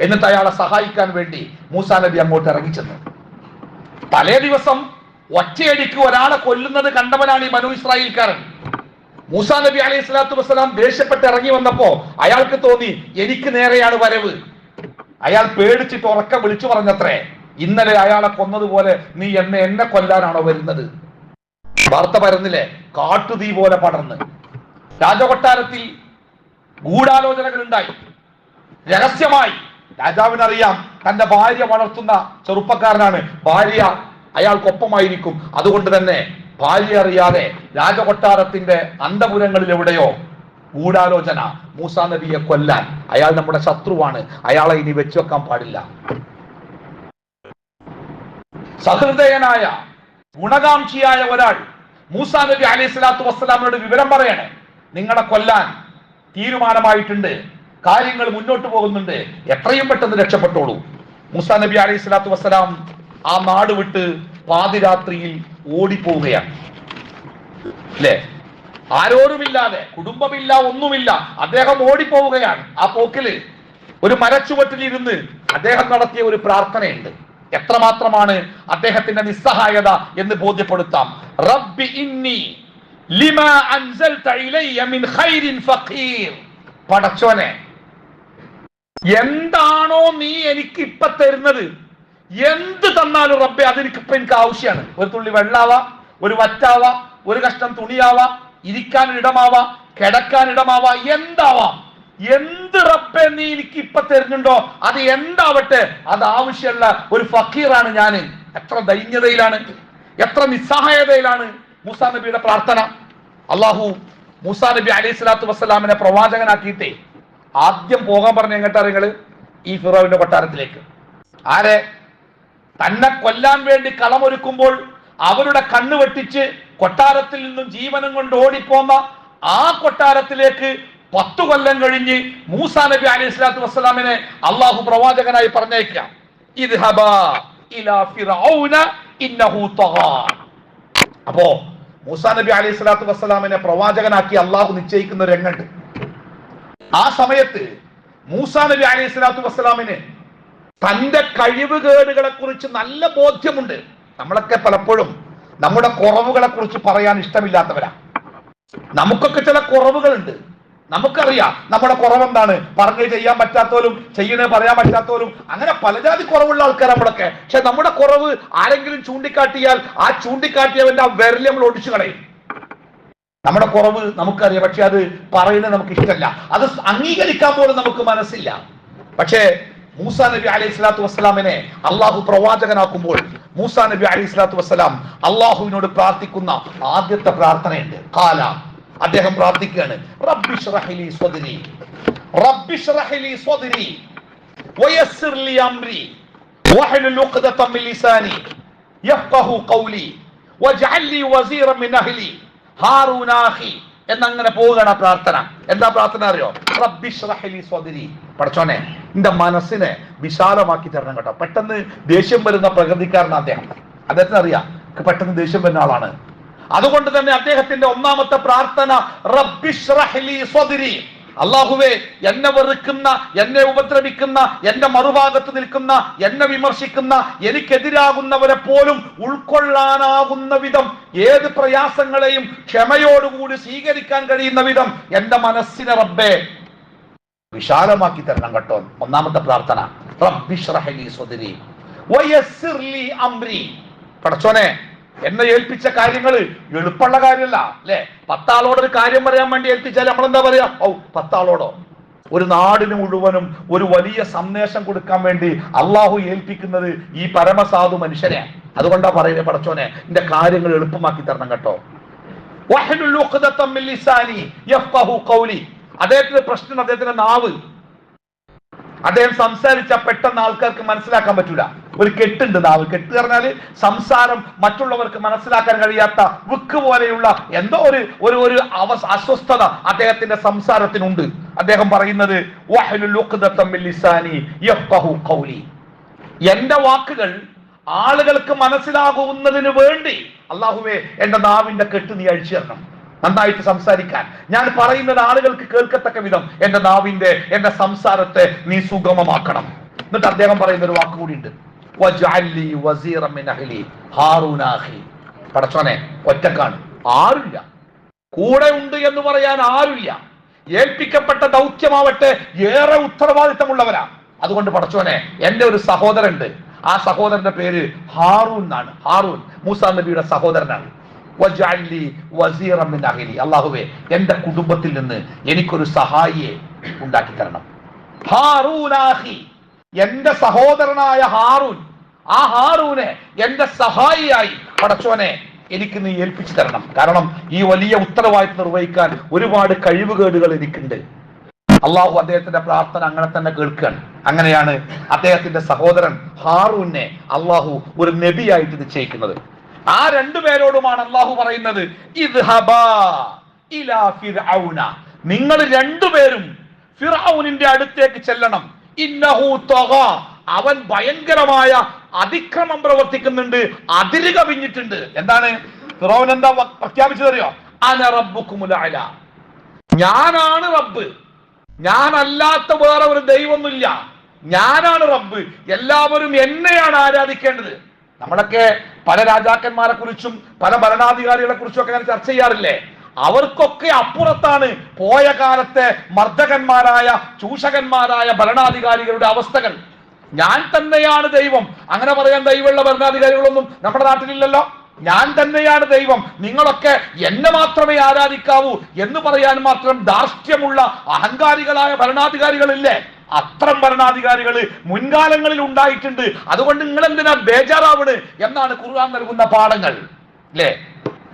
എന്നിട്ട് അയാളെ സഹായിക്കാൻ വേണ്ടി മൂസാ നബി അങ്ങോട്ട് ഇറങ്ങിച്ചെന്നു. തലേ ദിവസം ഒറ്റയടിക്ക് ഒരാളെ കൊല്ലുന്നത് കണ്ടവനാണ് ഈ ബനൂ ഇസ്രായേൽക്കാരൻ. മൂസാ നബി അലൈഹി സ്വലാത്തു വസ്സലാം ദേഷ്യപ്പെട്ട് ഇറങ്ങി വന്നപ്പോ അയാൾക്ക് തോന്നി എനിക്ക് നേരെയാണ് വരവ്. അയാൾ പേടിച്ചിട്ട് ഉറക്കം വിളിച്ചു പറഞ്ഞത്രേ, ഇന്നലെ അയാളെ കൊന്നതുപോലെ നീ എന്നെ കൊല്ലാനാണോ വരുന്നത്? വാർത്ത പരന്നില്ലേ, കാട്ടുതീ പോലെ പടർന്ന്. രാജകൊട്ടാരത്തിൽ ഗൂഢാലോചനകൾ ഉണ്ടായി. രഹസ്യമായി രാജാവിനറിയാം തന്റെ ഭാര്യ വളർത്തുന്ന ചെറുപ്പക്കാരനാണ്, ഭാര്യ അയാൾക്കൊപ്പമായിരിക്കും. അതുകൊണ്ട് തന്നെ ഭാര്യ അറിയാതെ രാജകൊട്ടാരത്തിന്റെ അന്തപുരങ്ങളിൽ എവിടെയോ ഗൂഢാലോചന, മൂസാ നബിയെ കൊല്ലാൻ. അയാൾ നമ്മുടെ ശത്രുവാണ്, അയാളെ ഇനി വെച്ചുവെക്കാൻ പാടില്ല. സഹൃദയനായ ഗുണകാംക്ഷിയായ ഒരാൾ മൂസാ നബി അലൈഹി സ്വലാത്തു വസ്സലാമിനോട് വിവരം പറയണേ, നിങ്ങളെ കൊല്ലാൻ തീരുമാനമായിട്ടുണ്ട്, കാര്യങ്ങൾ മുന്നോട്ട് പോകുന്നുണ്ട്, എത്രയും പെട്ടെന്ന് രക്ഷപ്പെട്ടോളൂ. മൂസാ നബി അലൈഹി സ്വലാത്തു വസ്സലാം ആ നാട് വിട്ട് പാതിരാത്രിയിൽ ഓടിപ്പോവുകയാണ്. അല്ലേ, ആരോരുമില്ലാതെ, കുടുംബമില്ല, ഒന്നുമില്ല, അദ്ദേഹം ഓടിപ്പോവുകയാണ്. ആ പോക്കില് ഒരു മരച്ചുവട്ടിലിരുന്ന് അദ്ദേഹം നടത്തിയ ഒരു പ്രാർത്ഥനയുണ്ട്. എത്രമാത്രമാണ് അദ്ദേഹത്തിന്റെ നിസ്സഹായത എന്ന് ബോധ്യപ്പെടുത്താം. റബ്ബി ഇന്നി ലിമാ അൻസൽത ഇലയ്യ മിൻ ഖൈരിൻ ഫഖീർ. പടച്ചോനെ, എന്താണോ നീ എനിക്ക് ഇപ്പൊ തരുന്നത്, എന്ത് തന്നാലും റബ്ബെ അതെനിക്കിപ്പോ എനിക്ക് ആവശ്യമാണ്. ഒരു തുള്ളി വെള്ളാവാ, ഒരു വറ്റാവാ, ഒരു കഷ്ണം തുണിയാവാ, ഇരിക്കാൻ ഇടമാവാ, കിടക്കാൻ ഇടമാവാ, എന്താവാം. എന്ത് റബ്ബെ നീ എനിക്ക് ഇപ്പൊ തരുന്നുണ്ടോ അത് എന്താവട്ടെ, അത് ആവശ്യമുള്ള ഒരു ഫക്കീറാണ് ഞാൻ. എത്ര ദൈന്യതയിലാണ്, എത്ര നിസ്സഹായതയിലാണ് മൂസാ നബിയുടെ പ്രാർത്ഥന. അള്ളാഹു മൂസാ നബി അലൈഹി സ്വലാത്തു വസ്സലാമിനെ പ്രവാചകനാക്കിയിട്ടേ ആദ്യം പോകാൻ പറഞ്ഞ എങ്ങട്ടാ നിങ്ങള്? ഈ ഫിറോവിന്റെ കൊട്ടാരത്തിലേക്ക്. ആരെ? തന്നെ കൊല്ലാൻ വേണ്ടി കളമൊരുക്കുമ്പോൾ അവരുടെ കണ്ണ് വെട്ടിച്ച് കൊട്ടാരത്തിൽ നിന്നും ജീവനം കൊണ്ട് ഓടിപ്പോന്ന ആ കൊട്ടാരത്തിലേക്ക് 10 കൊല്ലം കഴിഞ്ഞ് മൂസാ നബി അലൈഹി സ്വലാത്തു വസ്സലാമിനെ അള്ളാഹു പ്രവാചകനായി പറഞ്ഞയക്കാം. ഇദ്ഹബാ ഇലാ ഫിറഔന ഇന്നഹു തഗാ. അപ്പോ മൂസാ നബി അലൈഹി സ്വലാത്തു വസ്സലാമിനെ പ്രവാചകനാക്കി അള്ളാഹു നിശ്ചയിക്കുന്ന ഒരു രംഗമുണ്ട്. ആ സമയത്ത് മൂസാ നബി അലൈഹി സ്വലാത്തു വസ്സലാമിന് തന്റെ കഴിവുകേടുകളെ കുറിച്ച് നല്ല ബോധ്യമുണ്ട്. നമ്മളൊക്കെ പലപ്പോഴും നമ്മുടെ കുറവുകളെ കുറിച്ച് പറയാൻ ഇഷ്ടമില്ലാത്തവരാ. നമുക്കൊക്കെ ചില കുറവുകളുണ്ട്, നമുക്കറിയാം നമ്മുടെ കുറവെന്താണ്. പറഞ്ഞ് ചെയ്യാൻ പറ്റാത്തവരും ചെയ്യണേ പറയാൻ പറ്റാത്തവരും, അങ്ങനെ പലജാതി കുറവുള്ള ആൾക്കാർ നമ്മളൊക്കെ. പക്ഷെ നമ്മുടെ കുറവ് ആരെങ്കിലും ചൂണ്ടിക്കാട്ടിയാൽ ആ ചൂണ്ടിക്കാട്ടിയവന്റെ ആ വിരൽ നമ്മൾ ഒടിച്ചു കളയും. നമ്മുടെ കുറവ് നമുക്കറിയാം, പക്ഷെ അത് പറയുന്നത് നമുക്ക് ഇഷ്ടമല്ല, അത് അംഗീകരിക്കാൻ പോലും നമുക്ക് മനസ്സില്ല. പക്ഷേ മൂസാ നബി അലൈഹി സ്വലാത്തു വസ്സലാമിനെ അള്ളാഹു പ്രവാചകനാക്കുമ്പോൾ മൂസാ നബി അലൈഹി സ്വലാത്തു വസ്സലാം അള്ളാഹുവിനോട് പ്രാർത്ഥിക്കുന്ന ആദ്യത്തെ പ്രാർത്ഥനയുണ്ട്. ഖാല, അദ്ദേഹം പ്രാർത്ഥിക്കുകയാണ്, റബ്ബി ശ്റഹ് ലി സ്വദ്രി, റബ്ബി ശ്റഹ് ലി സ്വദ്രി വയസ്സിർ ലി അംരി വഹ്ലുൽ ഉഖ്ദത മിൻ ലിസാനി യഫ്ഖഹു ഖൗലി വജ്അൽ ലി വസീറൻ മിൻ അഹ്ലി ഹാറൂന അഖി. എന്നങ്ങനെ പോവുകയാണ് ആ പ്രാർത്ഥന. എന്താ പ്രാർത്ഥന അറിയോ? റബ്ബി ശ്റഹ് ലി സ്വദ്രി, പടച്ചോനെ എന്റെ മനസ്സിനെ വിശാലമാക്കി തരണം കേട്ടോ. പെട്ടെന്ന് ദേഷ്യം വരുന്ന പ്രകൃതിക്കാരനാണ് അദ്ദേഹം. അദ്ദേഹത്തിന് അറിയാം പെട്ടെന്ന് ദേഷ്യം വരുന്ന ആളാണ്. അതുകൊണ്ട് തന്നെ അദ്ദേഹത്തിന്റെ ഒന്നാമത്തെ പ്രാർത്ഥന റബ്ബി ശ്റഹ് ലി സ്വദ്രി, അള്ളാഹുവേ എന്നെ വെറുക്കുന്ന, എന്നെ ഉപദ്രവിക്കുന്ന, എന്റെ മറുഭാഗത്ത് നിൽക്കുന്ന, എന്നെ വിമർശിക്കുന്ന, എനിക്കെതിരാകുന്നവരെ പോലും ഉൾക്കൊള്ളാനാകുന്ന വിധം, ഏത് പ്രയാസങ്ങളെയും ക്ഷമയോടുകൂടി സ്വീകരിക്കാൻ കഴിയുന്ന വിധം എന്റെ മനസ്സിനെ റബ്ബേ വിശാലമാക്കി തരണം കേട്ടോ. ഒന്നാമത്തെ പ്രാർത്ഥന റബ്ബി ശ്റഹ് ലി സ്വദ്രി വയസ്സിർ ലി അംരി. പടച്ചോനെ എന്നെ ഏൽപ്പിച്ച കാര്യങ്ങൾ എളുപ്പമുള്ള കാര്യമല്ല അല്ലെ. 10 ആളോടൊരു കാര്യം പറയാൻ വേണ്ടി ഏൽപ്പിച്ചാൽ നമ്മളെന്താ പറയാ? 10 ആളോടോ ഒരു നാടിന് മുഴുവനും ഒരു വലിയ സന്ദേശം കൊടുക്കാൻ വേണ്ടി അള്ളാഹു ഏൽപ്പിക്കുന്നത് ഈ പരമസാധു മനുഷ്യനെ. അതുകൊണ്ടാ പറയുന്നത്, പടച്ചോനെ എന്റെ കാര്യങ്ങൾ എളുപ്പമാക്കി തരണം കേട്ടോ. അദ്ദേഹത്തിന്റെ പ്രശ്നം അദ്ദേഹത്തിന്റെ നാവ്. അദ്ദേഹം സംസാരിച്ച പെട്ടെന്ന് ആൾക്കാർക്ക് മനസ്സിലാക്കാൻ പറ്റൂല. ഒരു കെട്ടുണ്ട് നാവ്. കെട്ട് പറഞ്ഞാല് സംസാരം മറ്റുള്ളവർക്ക് മനസ്സിലാക്കാൻ കഴിയാത്ത വിക്ക് പോലെയുള്ള എന്തോ ഒരു അസ്വസ്ഥത അദ്ദേഹത്തിന്റെ സംസാരത്തിനുണ്ട്. അദ്ദേഹം പറയുന്നത് എന്റെ വാക്കുകൾ ആളുകൾക്ക് മനസ്സിലാകുന്നതിന് വേണ്ടി അള്ളാഹുവേ എന്റെ നാവിന്റെ കെട്ട് നീ അഴിച്ചു തരണം, നന്നായിട്ട് സംസാരിക്കാൻ, ഞാൻ പറയുന്നത് ആളുകൾക്ക് കേൾക്കത്തക്ക വിധം എന്റെ സംസാരത്തെ നീ സുഗമമാക്കണം. എന്നിട്ട് അദ്ദേഹം പറയുന്ന ഒരു വാക്ക് കൂടി ഉണ്ട്, പടച്ചോനെ ഒറ്റക്കാണ്, ആരുമില്ല, കൂടെ ഉണ്ട് എന്ന് പറയാൻ ആരുമില്ല. ഏൽപ്പിക്കപ്പെട്ട ദൗത്യമാവട്ടെ ഏറെ ഉത്തരവാദിത്തമുള്ളവരാ. അതുകൊണ്ട് പടച്ചോനെ എന്റെ ഒരു സഹോദരനുണ്ട്, ആ സഹോദരന്റെ പേര് ഹാറൂൻ എന്നാണ്. ഹാറൂൻ മൂസാ നബിയുടെ സഹോദരനാണ്. അല്ലാഹുവേ എന്റെ കുടുംബത്തിൽ നിന്ന് എനിക്കൊരു സഹായിയെ ഉണ്ടാക്കി തരണം. ഹാറൂനാഹി, എന്റെ സഹോദരനായ ഹാറൂൻ, ആ ഹാറൂനെ എന്റെ സഹായിയായി പടച്ചോനെ എനിക്ക് നീ ഏൽപ്പിച്ചു തരണം. കാരണം ഈ വലിയ ഉത്തരവാദിത്വം നിർവഹിക്കാൻ ഒരുപാട് കഴിവുകേടുകൾ എനിക്കുണ്ട്. അള്ളാഹു അദ്ദേഹത്തിന്റെ പ്രാർത്ഥന അങ്ങനെ തന്നെ കേൾക്കുകയാണ്. അങ്ങനെയാണ് അദ്ദേഹത്തിന്റെ സഹോദരൻ ഹാറൂനെ അള്ളാഹു ഒരു നബിയായിട്ട് നിശ്ചയിക്കുന്നത്. ആ രണ്ടുപേരോടുമാണ് അള്ളാഹു പറയുന്നത്, നിങ്ങൾ രണ്ടുപേരും ഫിർഔനിന്റെ അടുത്തേക്ക് ചെല്ലണം. ഇന്നഹു തഗാ, അവൻ ഭയങ്കരമായ അതിക്രമം പ്രവർത്തിക്കുന്നുണ്ട്, അതിര് കവിഞ്ഞിട്ടുണ്ട്. എന്താണ് ഫിർഔൻ എന്താ പ്രഖ്യാപിച്ചതറിയോ? അന റബ്ബുക്കുമുൽ അഅല, ഞാനാണ് റബ്ബ്, ഞാനല്ലാത്ത വേറെ ഒരു ദൈവമൊന്നുമില്ല, ഞാനാണ് റബ്ബ്, എല്ലാവരും എന്നെയാണ് ആരാധിക്കേണ്ടത്. നമ്മളൊക്കെ പല രാജാക്കന്മാരെ കുറിച്ചും പല ഭരണാധികാരികളെ കുറിച്ചും ഒക്കെ അങ്ങനെ ചർച്ച ചെയ്യാറില്ലേ? അവർക്കൊക്കെ അപ്പുറത്താണ് പോയ കാലത്തെ മർദ്ദകന്മാരായ ചൂഷകന്മാരായ ഭരണാധികാരികളുടെ അവസ്ഥകൾ. ഞാൻ തന്നെയാണ് ദൈവം, അങ്ങനെ പറയാൻ ദൈവമുള്ള ഭരണാധികാരികളൊന്നും നമ്മുടെ നാട്ടിലില്ലല്ലോ. ഞാൻ തന്നെയാണ് ദൈവം, നിങ്ങളൊക്കെ എന്നെ മാത്രമേ ആരാധിക്കാവൂ എന്ന് പറയാൻ മാത്രം ധാർഷ്ട്യമുള്ള അഹങ്കാരികളായ ഭരണാധികാരികളില്ലേ? അത്തരം ഭരണാധികാരികൾ മുൻകാലങ്ങളിൽ ഉണ്ടായിട്ടുണ്ട്. അതുകൊണ്ട് നിങ്ങൾ എന്തിനാ ബേജാറാവണ് എന്നാണ് ഖുർആൻ നൽകുന്ന പാഠങ്ങൾ അല്ലേ?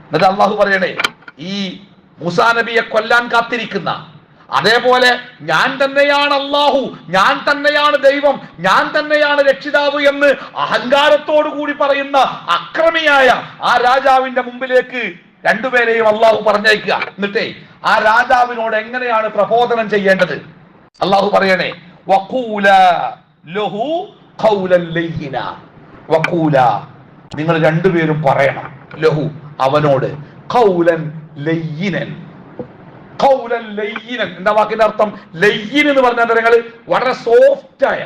എന്നിട്ട് അള്ളാഹു പറയണേ, ഈ മൂസാ നബിയെ കൊല്ലാൻ കാത്തിരിക്കുന്ന, അതേപോലെ ഞാൻ തന്നെയാണ് അള്ളാഹു, ഞാൻ തന്നെയാണ് ദൈവം, ഞാൻ തന്നെയാണ് രക്ഷിതാവ് എന്ന് അഹങ്കാരത്തോടു കൂടി പറയുന്ന അക്രമിയായ ആ രാജാവിന്റെ മുമ്പിലേക്ക് രണ്ടുപേരെയും അള്ളാഹു പറഞ്ഞയക്കുക. എന്നിട്ടേ ആ രാജാവിനോട് എങ്ങനെയാണ് പ്രബോധനം ചെയ്യേണ്ടത് അള്ളാഹു പറയണേ, വഖൂല ലഹു ഖൗലൻ ലയ്യിന, വഖൂല നിങ്ങൾ രണ്ടുപേരും പറയണം, ലഹു അവനോട്, ഖൗലൻ ലയ്യിനൻ. ഖൗലൻ ലയ്യിനൻ എന്താ വാക്കിന്റെ അർത്ഥം? ലയ്യിൻ എന്ന് പറഞ്ഞാൽ നിങ്ങൾ വളരെ സോഫ്റ്റായ,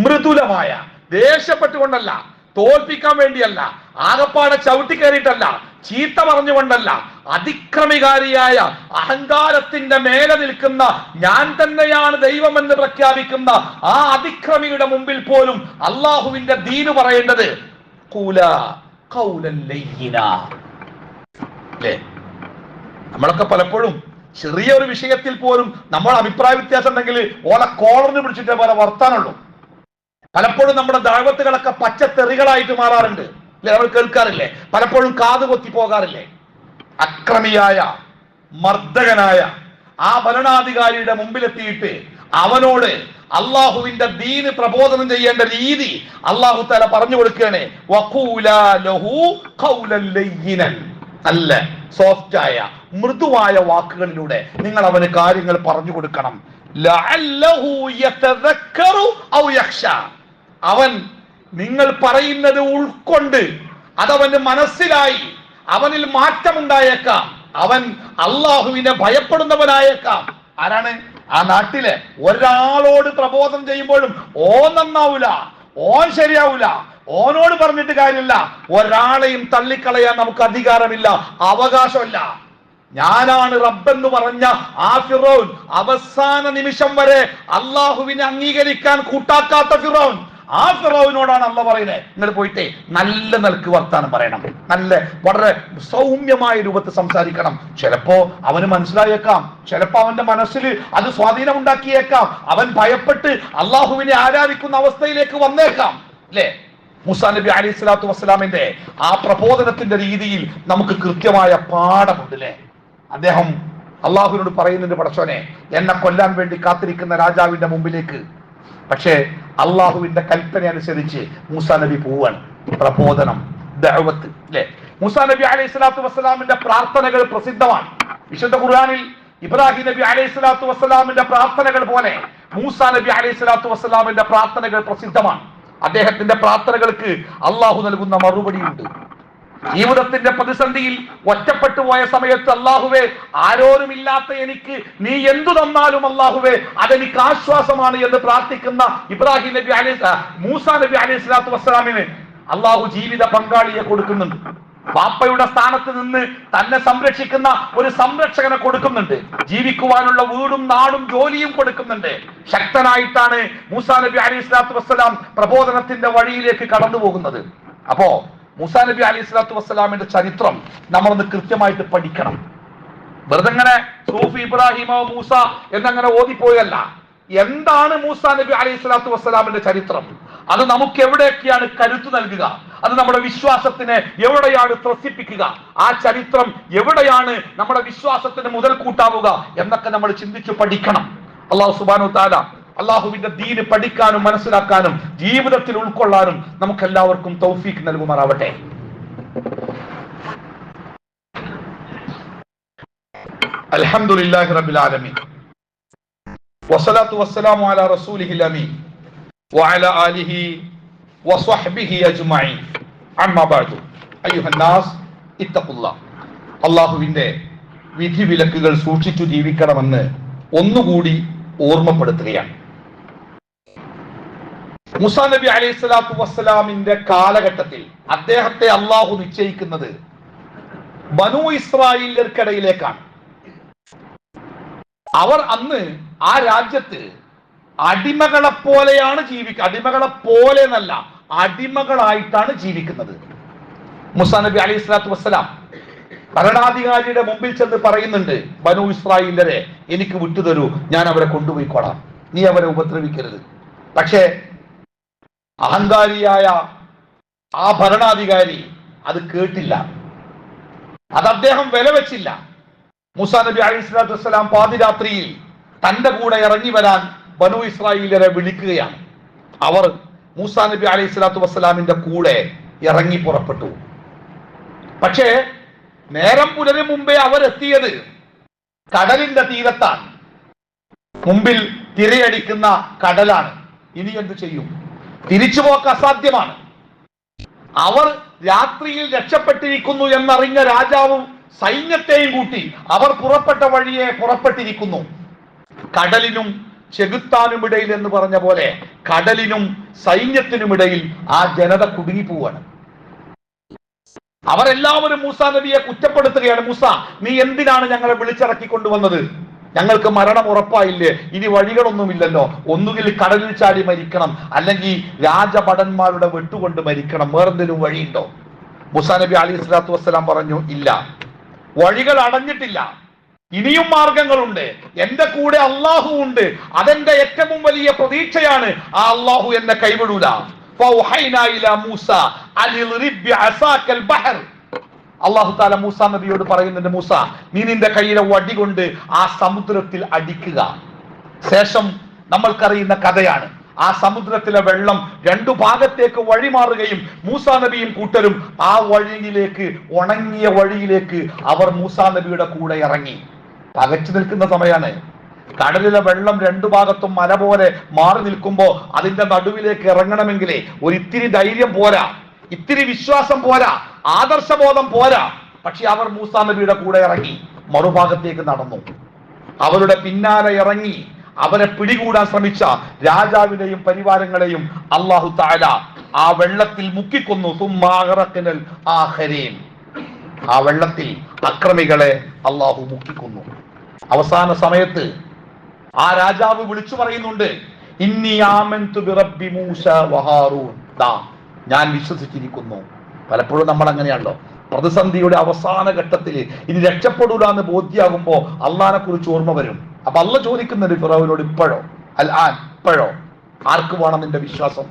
മൃദുലമായ, ദേഷ്യപ്പെട്ടുകൊണ്ടല്ല, തോൽപ്പിക്കാൻ വേണ്ടിയല്ല, ആകപ്പാടെ ചവിട്ടി കയറിയിട്ടല്ല, ചീത്ത പറഞ്ഞുകൊണ്ടല്ല, അതിക്രമികാരിയായ അഹങ്കാരത്തിന്റെ മേലെ നിൽക്കുന്ന, ഞാൻ തന്നെയാണ് ദൈവമെന്ന് പ്രഖ്യാപിക്കുന്ന ആ അതിക്രമിയുടെ മുമ്പിൽ പോലും അള്ളാഹുവിന്റെ ദീന് പറയേണ്ടത് ഖൂല ഖൗലൻ ലയ്യിന. അല്ലേ? നമ്മളൊക്കെ പലപ്പോഴും ചെറിയൊരു വിഷയത്തിൽ പോലും നമ്മൾ അഭിപ്രായ വ്യത്യാസം ഉണ്ടെങ്കിൽ ഓളെ കോളറിന് പിടിച്ചിട്ടേ പോലെ വർത്താനുള്ളൂ. പലപ്പോഴും നമ്മുടെ ദഅവത്തുകളൊക്കെ പച്ചത്തെറികളായിട്ട് മാറാറുണ്ട് അല്ലെ? നമ്മൾ കേൾക്കാറില്ലേ? പലപ്പോഴും കാത് കൊത്തി പോകാറില്ലേ? അക്രമിയായ മർദ്ദകനായ ആ ഭരണാധികാരിയുടെ മുമ്പിലെത്തിയിട്ട് അവനോട് അള്ളാഹുവിന്റെ ദീന് പ്രബോധനം ചെയ്യേണ്ട രീതി അള്ളാഹു തആല പറഞ്ഞു കൊടുക്കുകയാണ്. വഖൂലാ ലഹു ഖൗലൻ ലയ്യിനൻ, നല്ല സോഫ്റ്റായ മൃദുവായ വാക്കുകളിലൂടെ നിങ്ങൾ അവന് കാര്യങ്ങൾ പറഞ്ഞു കൊടുക്കണം. ലഅല്ലഹു യതദക്കറു ഔ യഖ്ശാ, അവൻ നിങ്ങൾ പറയുന്നത് ഉൾക്കൊണ്ട് അതവന് മനസ്സിലായി അവനിൽ മാറ്റമുണ്ടായേക്കാം, അവൻ അള്ളാഹുവിനെ ഭയപ്പെടുന്നവനായേക്കാം. ആരാണ്? ആ നാട്ടിലെ ഒരാളോട് പ്രബോധനം ചെയ്യുമ്പോഴും ഓൻ നന്നാവൂല, ഓൻ ശരിയാവൂല, ഓനോട് പറഞ്ഞിട്ട് കാര്യമില്ല. ഒരാളെയും തള്ളിക്കളയാൻ നമുക്ക് അധികാരമില്ല, അവകാശമില്ല. ഞാനാണ് റബ്ബെന്ന് പറഞ്ഞ ആ ഫിറൗൻ അവസാന നിമിഷം വരെ അള്ളാഹുവിനെ അംഗീകരിക്കാൻ കൂട്ടാക്കാത്ത ഫിറൗൻ, ആ ഫിറൗനോടാണ് അള്ളാഹ് പറയുന്നത്, നിങ്ങൾ പോയിട്ട് നല്ല നിലക്ക് വർത്താനം പറയണം, നല്ല വളരെ സൗമ്യമായ രൂപത്തിൽ സംസാരിക്കണം. ചിലപ്പോ അവന് മനസ്സിലായേക്കാം, ചിലപ്പോ അവന്റെ മനസ്സിൽ അത് സ്വാധീനം ഉണ്ടാക്കിയേക്കാം, അവൻ ഭയപ്പെട്ട് അള്ളാഹുവിനെ ആരാധിക്കുന്ന അവസ്ഥയിലേക്ക് വന്നേക്കാം, അല്ലേ? മൂസാ നബി അലൈഹി സ്വലാത്തു വസ്സലാമിന്റെ ആ പ്രബോധനത്തിന്റെ രീതിയിൽ നമുക്ക് കൃത്യമായ പാഠമുണ്ട്, അല്ലേ? അദ്ദേഹം അള്ളാഹുവിനോട് പറയുന്നുണ്ട്, പടച്ചോനെ, എന്നെ കൊല്ലാൻ വേണ്ടി കാത്തിരിക്കുന്ന രാജാവിന്റെ മുമ്പിലേക്ക്. പക്ഷേ അള്ളാഹുവിന്റെ കൽപ്പന അനുസരിച്ച് മൂസാ നബി പോവാണ്. പ്രബോധനം, ദഅവത്ത്, അല്ലെ? മൂസാ നബി അലൈഹി സ്വലാത്തു വസ്സലാമിന്റെ പ്രാർത്ഥനകൾ പ്രസിദ്ധമാണ്. വിശുദ്ധ ഖുർആനിൽ ഇബ്രാഹിം നബി അലൈഹി സ്വലാത്തു വസ്സലാമിന്റെ പ്രാർത്ഥനകൾ പോലെ മൂസാ നബി അലൈഹി സ്വലാത്തു വസ്സലാമിന്റെ പ്രാർത്ഥനകൾ പ്രസിദ്ധമാണ്. അദ്ദേഹത്തിന്റെ പ്രാർത്ഥനകൾക്ക് അള്ളാഹു നൽകുന്ന മറുപടിയുണ്ട്. ജീവിതത്തിന്റെ പ്രതിസന്ധിയിൽ ഒറ്റപ്പെട്ടു പോയ സമയത്ത്, അള്ളാഹുവേ, ആരോരുമില്ലാത്ത എനിക്ക് നീ എന്തു തന്നാലും അള്ളാഹുവേ അതെനിക്ക് ആശ്വാസമാണ് എന്ന് പ്രാർത്ഥിക്കുന്ന ഇബ്രാഹിം നബി മൂസാ നബി അലൈഹി സ്വലാത്തു വസ്സലാമിന് അള്ളാഹു ജീവിത പങ്കാളിയെ കൊടുക്കുന്നുണ്ട്. വാപ്പയുടെ സ്ഥാനത്ത് നിന്ന് തന്നെ സംരക്ഷിക്കുന്ന ഒരു സംരക്ഷകനെ കൊടുക്കുന്നുണ്ട്. ജീവിക്കുവാനുള്ള വീടും നാടും ജോലിയും കൊടുക്കുന്നുണ്ട്. ശക്തനായിട്ടാണ് മൂസാ നബി അലൈഹി സ്വലാത്തു വസ്സലാം പ്രബോധനത്തിന്റെ വഴിയിലേക്ക് കടന്നു പോകുന്നത്. അപ്പോ മൂസാ നബി അലൈഹി സ്വലാത്തു വസ്സലാമിന്റെ ചരിത്രം നമ്മളൊന്ന് കൃത്യമായിട്ട് പഠിക്കണം. വെറുതെ ഇങ്ങനെ സൂഫി ഇബ്രാഹിമോ മൂസ എന്നങ്ങനെ ഓതിപ്പോയല്ല. എന്താണ് മൂസാ നബി അലൈഹി സ്വലാത്തു വസ്സലാമിന്റെ ചരിത്രം? അത് നമുക്ക് എവിടെയൊക്കെയാണ് കരുത്തു നൽകുക? അത് നമ്മുടെ വിശ്വാസത്തിനെ എവിടെയാണ് ത്രസിപ്പിക്കുക? ആ ചരിത്രം എവിടെയാണ് നമ്മുടെ വിശ്വാസത്തിന് മുതൽ കൂട്ടാവുക എന്നൊക്കെ നമ്മൾ ചിന്തിച്ചു പഠിക്കണം. അല്ലാഹു സുബ്ഹാനഹു വ തആല അള്ളാഹുവിന്റെ ദീന് പഠിക്കാനും മനസ്സിലാക്കാനും ജീവിതത്തിൽ ഉൾക്കൊള്ളാനും നമുക്ക് എല്ലാവർക്കും തൗഫീഖ് നൽകുമാറാവട്ടെ. അൽഹംദുലില്ലാഹി റബ്ബിൽ ആലമീൻ വസ്സലാത്തു വസ്സലാമു അലാ റസൂലിഹിൽ അമീൻ വഅലാ ആലിഹി വസ്വഹ്ബിഹി അജ്മഈൻ. അമ്മാ ബഅദു അയ്യുഹന്നാസ് ഇത്തഖുല്ലാഹ്. അള്ളാഹുവിന്റെ വിധി വിലക്കുകൾ സൂക്ഷിച്ചു ജീവിക്കണമെന്ന് ഒന്നുകൂടി ഓർമ്മപ്പെടുത്തുകയാണ്. മൂസാ നബി അലൈഹി സ്വലാത്തു വസ്സലാമിന്റെ കാലഘട്ടത്തിൽ അദ്ദേഹത്തെ അള്ളാഹു നിശ്ചയിക്കുന്നത് ബനൂ ഇസ്രായേലിയർക്കിടയിലേക്കാണ്. അവർ അന്ന് ആ രാജ്യത്ത് അടിമകളെ പോലെയാണ് അടിമകളെ പോലെ എന്നല്ല, അടിമകളായിട്ടാണ് ജീവിക്കുന്നത്. മൂസാ നബി അലൈഹി സ്വലാത്തു വസ്സലാം ഭരണാധികാരിയുടെ മുമ്പിൽ ചെന്ന് പറയുന്നുണ്ട്, ബനൂ ഇസ്രായേലിയരെ എനിക്ക് വിട്ടുതരൂ, ഞാൻ അവരെ കൊണ്ടുപോയിക്കോളാം, നീ അവരെ ഉപദ്രവിക്കരുത്. പക്ഷേ അഹങ്കാരിയായ ആ ഭരണാധികാരി അത് കേട്ടില്ല, അത് അദ്ദേഹം വില വെച്ചില്ല. മൂസാ നബി അലൈഹി സ്വലാത്തു വസ്സലാം പാതിരാത്രിയിൽ തന്റെ കൂടെ ഇറങ്ങി വരാൻ ബനൂ ഇസ്രായേലിയരെ വിളിക്കുകയാണ്. അവർ മൂസാ നബി അലൈഹി സ്വലാത്തു വസ്സലാമിന്റെ കൂടെ ഇറങ്ങി പുറപ്പെട്ടു. പക്ഷേ നേരം പുലരും മുമ്പേ അവരെത്തിയത് കടലിന്റെ തീരത്താണ്. മുമ്പിൽ തിരയടിക്കുന്ന കടലാണ്. ഇനി എന്ത് ചെയ്യും? തിരിച്ചുപോക്ക് അസാധ്യമാണ്. അവർ രാത്രിയിൽ രക്ഷപ്പെട്ടിരിക്കുന്നു എന്നറിഞ്ഞ രാജാവും സൈന്യത്തെയും കൂട്ടി അവർ പുറപ്പെട്ട വഴിയെ പുറപ്പെട്ടിരിക്കുന്നു. കടലിനും ചെകുത്താനുമിടയിൽ എന്ന് പറഞ്ഞ പോലെ കടലിനും സൈന്യത്തിനുമിടയിൽ ആ ജനത കുടുങ്ങിപ്പോവാണ്. അവരെല്ലാവരും മൂസാ നബിയെ കുറ്റപ്പെടുത്തുകയാണ്. മൂസ, നീ എന്തിനാണ് ഞങ്ങളെ വിളിച്ചിറക്കി കൊണ്ടുവന്നത്? ഞങ്ങൾക്ക് മരണം ഉറപ്പായില്ലേ? ഇനി വഴികളൊന്നുമില്ലല്ലോ. ഒന്നുകിൽ കടലിൽ ചാടി മരിക്കണം, അല്ലെങ്കിൽ രാജഭടന്മാരുടെ വെട്ടുകൊണ്ട് മരിക്കണം. വേറെന്തെങ്കിലും വഴിയുണ്ടോ? മൂസാ നബി അലൈഹി സ്വലാത്തു വസ്സലാം പറഞ്ഞു, ഇല്ല, വഴികൾ അടഞ്ഞിട്ടില്ല, ഇനിയും മാർഗങ്ങളുണ്ട്. എന്റെ കൂടെ അള്ളാഹു ഉണ്ട്. അതെന്റെ ഏറ്റവും വലിയ പ്രതീക്ഷയാണ്. ആ അള്ളാഹു എന്നെ കൈവിടൂല. അള്ളാഹു താല മൂസാ നബിയോട് പറയുന്നുണ്ട്, മൂസ, നീ നിന്റെ കയ്യിലെ വടി കൊണ്ട് ആ സമുദ്രത്തിൽ അടിക്കുക. ശേഷം നമ്മൾക്കറിയുന്ന കഥയാണ്. ആ സമുദ്രത്തിലെ വെള്ളം രണ്ടു ഭാഗത്തേക്ക് വഴിമാറുകയും മൂസാ നബിയും കൂട്ടരും ആ വഴിയിലേക്ക്, ഉണങ്ങിയ വഴിയിലേക്ക് അവർ മൂസാ നബിയുടെ കൂടെ ഇറങ്ങി. പകച്ചു നിൽക്കുന്ന സമയമാണ്. കടലിലെ വെള്ളം രണ്ടു ഭാഗത്തും മല പോലെ മാറി നിൽക്കുമ്പോ അതിന്റെ നടുവിലേക്ക് ഇറങ്ങണമെങ്കിലേ ഒരിത്തിരി ധൈര്യം പോരാ, ഇത്തിരി വിശ്വാസം പോരാ, ആദർശബോധം പോരാ. പക്ഷെ അവർ മൂസാ നബിയുടെ കൂടെ ഇറങ്ങി മറുഭാഗത്തേക്ക് നടന്നു. അവരുടെ പിന്നാലെ ഇറങ്ങി അവരെ പിടികൂടാൻ ശ്രമിച്ച രാജാവിനെയും പരിവാരങ്ങളെയും അല്ലാഹു തആല ആ വെള്ളത്തിൽ മുക്കിക്കൊന്നു. ആ വെള്ളത്തിൽ അക്രമികളെ അല്ലാഹു മുക്കിക്കൊന്നു. അവസാന സമയത്ത് ആ രാജാവ് വിളിച്ചു പറയുന്നുണ്ട്, ഇന്നി ആമൻതു ബിറബ്ബി മൂസ വഹാറൂൻ, ഞാൻ വിശ്വസിച്ചിരിക്കുന്നു. പലപ്പോഴും നമ്മൾ അങ്ങനെയാണല്ലോ, പ്രതിസന്ധിയുടെ അവസാന ഘട്ടത്തിൽ ഇനി രക്ഷപ്പെടൂല എന്ന് ബോധ്യാകുമ്പോ അള്ളാഹിനെ കുറിച്ച് ഓർമ്മ വരും. അപ്പൊ അള്ള ചോദിക്കുന്നുണ്ട് ഫിറഔനോട്, ഇപ്പോഴോ? ഇപ്പോഴോ? ആർക്ക് വേണം നിന്റെ വിശ്വാസം?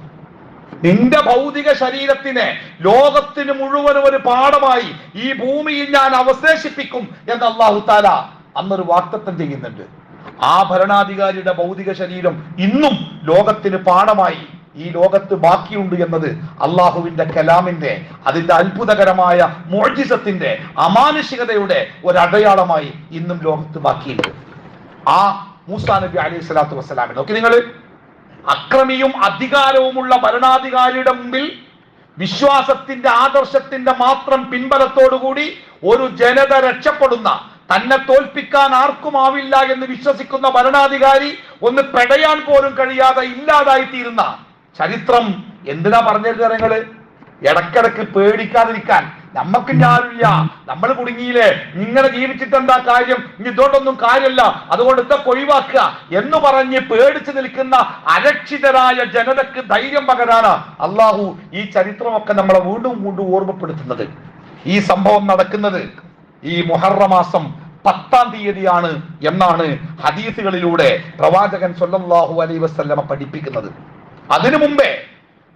നിന്റെ ഭൗതിക ശരീരത്തിനെ ലോകത്തിന് മുഴുവനും ഒരു പാഠമായി ഈ ഭൂമിയിൽ ഞാൻ അവശേഷിപ്പിക്കും എന്ന് അല്ലാഹു തആല അന്നൊരു വാഗ്ദത്തം ചെയ്യുന്നുണ്ട്. ആ ഭരണാധികാരിയുടെ ഭൗതിക ശരീരം ഇന്നും ലോകത്തിന് പാഠമായി ഈ ലോകത്ത് ബാക്കിയുണ്ട് എന്നത് അള്ളാഹുവിന്റെ കലാമിന്റെ, അതിന്റെ അത്ഭുതകരമായ മുഅ്ജിസത്തിന്റെ, അമാനുഷികതയുടെ ഒരടയാളമായി ഇന്നും ലോകത്ത് ബാക്കിയുണ്ട്. ആ മൂസാ നബി അലൈഹി സ്വലാത്തു വസ്സലാമിനെ നോക്കി നിങ്ങൾ. അക്രമിയും അധികാരവുമുള്ള ഭരണാധികാരിയുടെ മുമ്പിൽ വിശ്വാസത്തിന്റെ, ആദർശത്തിന്റെ മാത്രം പിൻബലത്തോടുകൂടി ഒരു ജനത രക്ഷപ്പെടുന്ന, തന്നെ തോൽപ്പിക്കാൻ ആർക്കുമാവില്ല എന്ന് വിശ്വസിക്കുന്ന ഭരണാധികാരി ഒന്ന് പെടയാൻ പോലും കഴിയാതെ ഇല്ലാതായി തീരുന്ന ചരിത്രം എന്തിനാ പറഞ്ഞത് നിങ്ങള്? ഇടക്കിടക്ക് പേടിക്കാതിരിക്കാൻ. നമ്മക്ക് ഞാനില്ല, നമ്മൾ കുടുങ്ങിയില്ലേ, ഇങ്ങനെ ജീവിച്ചിട്ട് എന്താ കാര്യം, ഇനി ഇതുകൊണ്ടൊന്നും കാര്യമല്ല, അതുകൊണ്ട് ഇതൊക്കെ ഒഴിവാക്കുക എന്ന് പറഞ്ഞ് പേടിച്ചു നിൽക്കുന്ന അരക്ഷിതരായ ജനതക്ക് ധൈര്യം പകരാനാ അള്ളാഹു ഈ ചരിത്രമൊക്കെ നമ്മളെ വീണ്ടും വീണ്ടും ഓർമ്മപ്പെടുത്തുന്നത്. ഈ സംഭവം നടക്കുന്നത് ഈ മുഹറം മാസം 10-ാം തീയതിയാണ് എന്നാണ് ഹദീസുകളിലൂടെ പ്രവാചകൻ സ്വല്ലല്ലാഹു അലൈഹി വസല്ലമ പഠിപ്പിക്കുന്നത്. അതിനു മുമ്പേ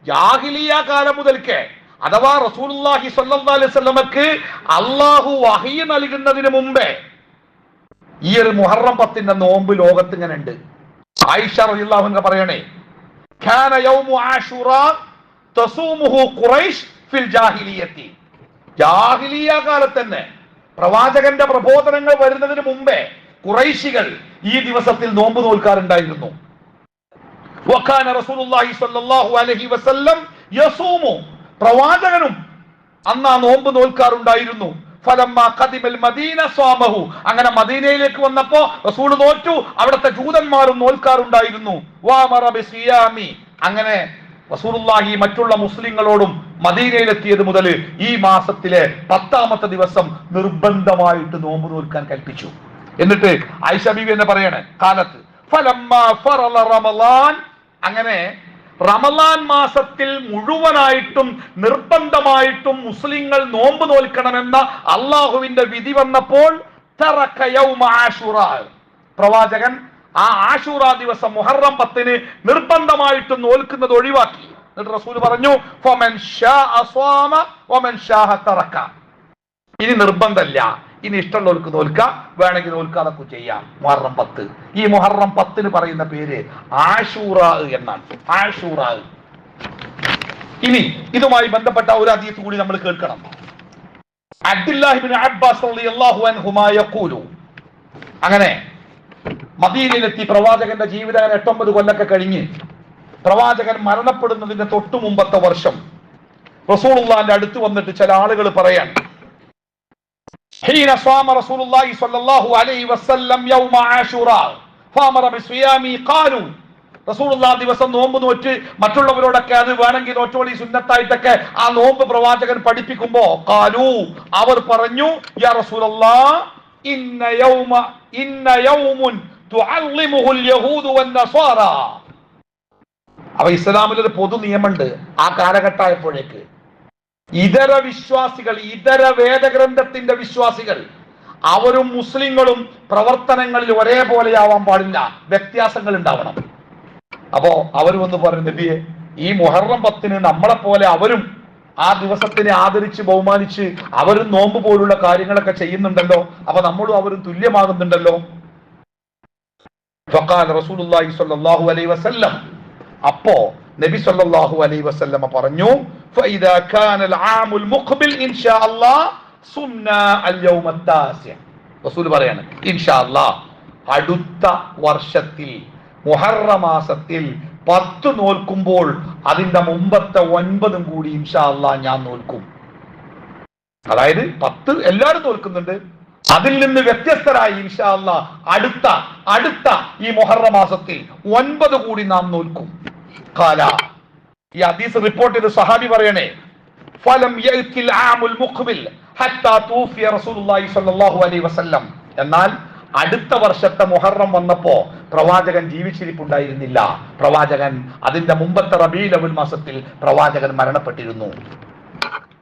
ജാഹിലിയ കാലം മുതൽക്ക്, അഥവാ റസൂലുള്ളാഹി സ്വല്ലല്ലാഹു അലൈഹി വസല്ലമക്ക് അല്ലാഹു വഹി നൽകുന്നതിന് മുമ്പേ ഈ ഒരു മുഹറം 10-ന്റെ നോമ്പ് ലോകത്ത് ഇങ്ങനെ ഉണ്ട്. ആയിഷ റളിയല്ലാഹു അൻഹ പറയണേ, കാന യൗമു ആശുറാ തസൂമുഹു ഖുറൈശ് ഫിൽ ജാഹിലിയത്തി. ജാഹിലിയ കാലത്ത് തന്നെ, പ്രവാചകന്റെ പ്രബോധനങ്ങൾ വരുന്നതിന് മുമ്പേ ഖുറൈശികൾ ഈ ദിവസത്തിൽ നോമ്പ് നോൽക്കാറുണ്ടായിരുന്നു. വകാന റസൂലുള്ളാഹി സ്വല്ലല്ലാഹു അലൈഹി വസല്ലം യസൂമു, പ്രവാചകനും അന്ന് ആ നോമ്പ് നോൽക്കാറുണ്ടായിരുന്നു. ഫലമ്മാ ഖദിമൽ മദീന സ്വാമഹു, അങ്ങനെ മദീനയിലേക്ക് വന്നപ്പോ റസൂൽ നോറ്റു, അവിടുത്തെ ജൂതന്മാരും നോൽക്കാറുണ്ടായിരുന്നു. വഅമറ ബിസിയാമി, അങ്ങനെ റസൂലുള്ളാഹി മറ്റുള്ള മുസ്ലിങ്ങളോടും മദീനയിലെത്തിയത് മുതൽ ഈ മാസത്തിലെ 10-ാമത്തെ ദിവസം നിർബന്ധമായിട്ട് നോമ്പ് നോൽക്കാൻ കൽപ്പിച്ചു. എന്നിട്ട് ആയിഷ ബീവി എന്ന് പറയാണ്, കാലത്ത് ഫലമ്മാ ഫറള റമളാൻ, അങ്ങനെ റമളാൻ മാസത്തിൽ മുഴുവനായിട്ടും നിർബന്ധമായിട്ടും മുസ്ലിങ്ങൾ നോമ്പ് നോൽക്കണമെന്ന അള്ളാഹുവിന്റെ വിധി വന്നപ്പോൾ തറക യൗമ ആശുറാ, പ്രവാചകൻ ആ ആശൂറ ദിവസം മുഹറം 10-ന് നിർബന്ധമായിട്ടും നോൽക്കുന്നത് ഒഴിവാക്കി. എന്നിട്ട് റസൂൽ പറഞ്ഞു, ഫമൻ ശാഅ സ്വാമ വമൻ ശാഅ തറക, ഇനി നിർബന്ധമില്ല, ഇനി ഇഷ്ടമുള്ളവർക്ക് നോൽക്കാം, വേണമെങ്കിൽ നോൽക്കാതൊക്കെ ചെയ്യാം. മുഹറം 10, ഈ മുഹറം 10-ന് പറയുന്ന പേര് ആശൂറ എന്നാണ്. ആശൂറ. ഇനി ഇതുമായി ബന്ധപ്പെട്ട ഒരു ഹദീസ് കൂടി നമ്മൾ കേൾക്കണം. അബ്ദുല്ലാഹി ഇബ്നു അബ്ബാസ് റളിയല്ലാഹു അൻഹുമാ യഖൂലു, അങ്ങനെ മദീനയിലെത്തി പ്രവാചകന്റെ ജീവിതം 8-9 കൊല്ലൊക്കെ കഴിഞ്ഞ് പ്രവാചകൻ മരണപ്പെടുന്നതിന്റെ തൊട്ടു മുമ്പത്തെ വർഷം റസൂലുള്ളാഹിന്റെ അടുത്ത് വന്നിട്ട് ചില ആളുകൾ പറയാൻ, ഹീന സ്വാമ റസൂലുള്ളാഹി സ്വല്ലല്ലാഹു അലൈഹി വസല്ലം യൗമ ആശുറാ ഫഅമറ ബിസിയാമി ഖാലു, റസൂലുള്ളാഹി ദിവസം നോമ്പ് നോറ്റ് മറ്റുള്ളവരോടൊക്കെ അത് വേണമെങ്കിൽ നോറ്റോളി സുന്നത്തായിട്ടൊക്കെ ആ നോമ്പ് പ്രവാചകൻ പഠിപ്പിക്കുമ്പോ ഖാലു, അവർ പറഞ്ഞു, യാ റസൂലല്ലാഹ് ഇന്ന യൗമുൻ തുഅല്ലിമുഹുൽ യഹൂദു വന്നസാറാ. അപ്പൊ ഇസ്ലാമിൽ ഒരു പൊതു നിയമമുണ്ട്. ആ കാലഘട്ടമായപ്പോഴേക്ക് ഇതര വിശ്വാസികൾ, ഇതര വേദഗ്രന്ഥത്തിന്റെ വിശ്വാസികൾ, അവരും മുസ്ലിങ്ങളും പ്രവർത്തനങ്ങളിൽ ഒരേപോലെയാവാൻ പാടില്ല, വ്യത്യാസങ്ങൾ ഉണ്ടാവണം. അപ്പോ അവർ വന്ന് പറഞ്ഞു, നബിയെ, ഈ മുഹറം 10-ന് നമ്മളെ പോലെ അവരും ആ ദിവസത്തിനെ ആദരിച്ച് ബഹുമാനിച്ച് അവരും നോമ്പ് പോലുള്ള കാര്യങ്ങളൊക്കെ ചെയ്യുന്നുണ്ടല്ലോ, അപ്പൊ നമ്മളും അവരും തുല്യമാകുന്നുണ്ടല്ലോ. ഫഖാല റസൂലുള്ളാഹി സ്വല്ലല്ലാഹു അലൈഹി വസല്ലം, അപ്പോ നബി സ്വല്ലല്ലാഹു അലൈഹി വസല്ലം പറഞ്ഞു, ഫഇദാ കാനൽ ആമുൽ മുഖ്ബിൽ ഇൻഷാ അല്ലാഹ് സുംനാ അൽ യൗമ അത്താസിഅ. റസൂൽ പറയാണ്, ഇൻഷാ അല്ലാഹ് അടുത്ത വർഷത്തിൽ മുഹറം മാസത്തിൽ 10 നോൽക്കുമ്പോൾ അതിന്റെ മുമ്പത്തെ 9 കൂടി ഇൻഷാ അല്ലാഹ് ഞാൻ നോൽക്കും. അതായത് 10 എല്ലാവരും നോൽക്കുന്നുണ്ട്, അതിൽ നിന്ന് വ്യത്യസ്തരായി ഇൻഷാ അല്ലാഹ് അടുത്ത ഈ മുഹറം മാസത്തിൽ 9 കൂടി നാം നോൽക്കും. ഖാല, ഈ ഹദീസ് റിപ്പോർട്ട് ചെയ്ത സഹാബി പറയണേ, ഫലം യൽകിൽ ആമുൽ മുഖ്ബിൽ ഹത്താ തൂഫിയ റസൂലുള്ളാഹി സ്വല്ലല്ലാഹു അലൈഹി വസല്ലം, എന്നാൽ അടുത്ത വർഷത്തെ മുഹറം വന്നപ്പോ പ്രവാചകൻ ജീവിച്ചിരിപ്പുണ്ടായിരുന്നില്ല. പ്രവാചകൻ അതിന്റെ മുമ്പത്തെ റബീഉൽ അവ്വൽ മാസത്തിൽ പ്രവാചകൻ മരണപ്പെട്ടിരുന്നു.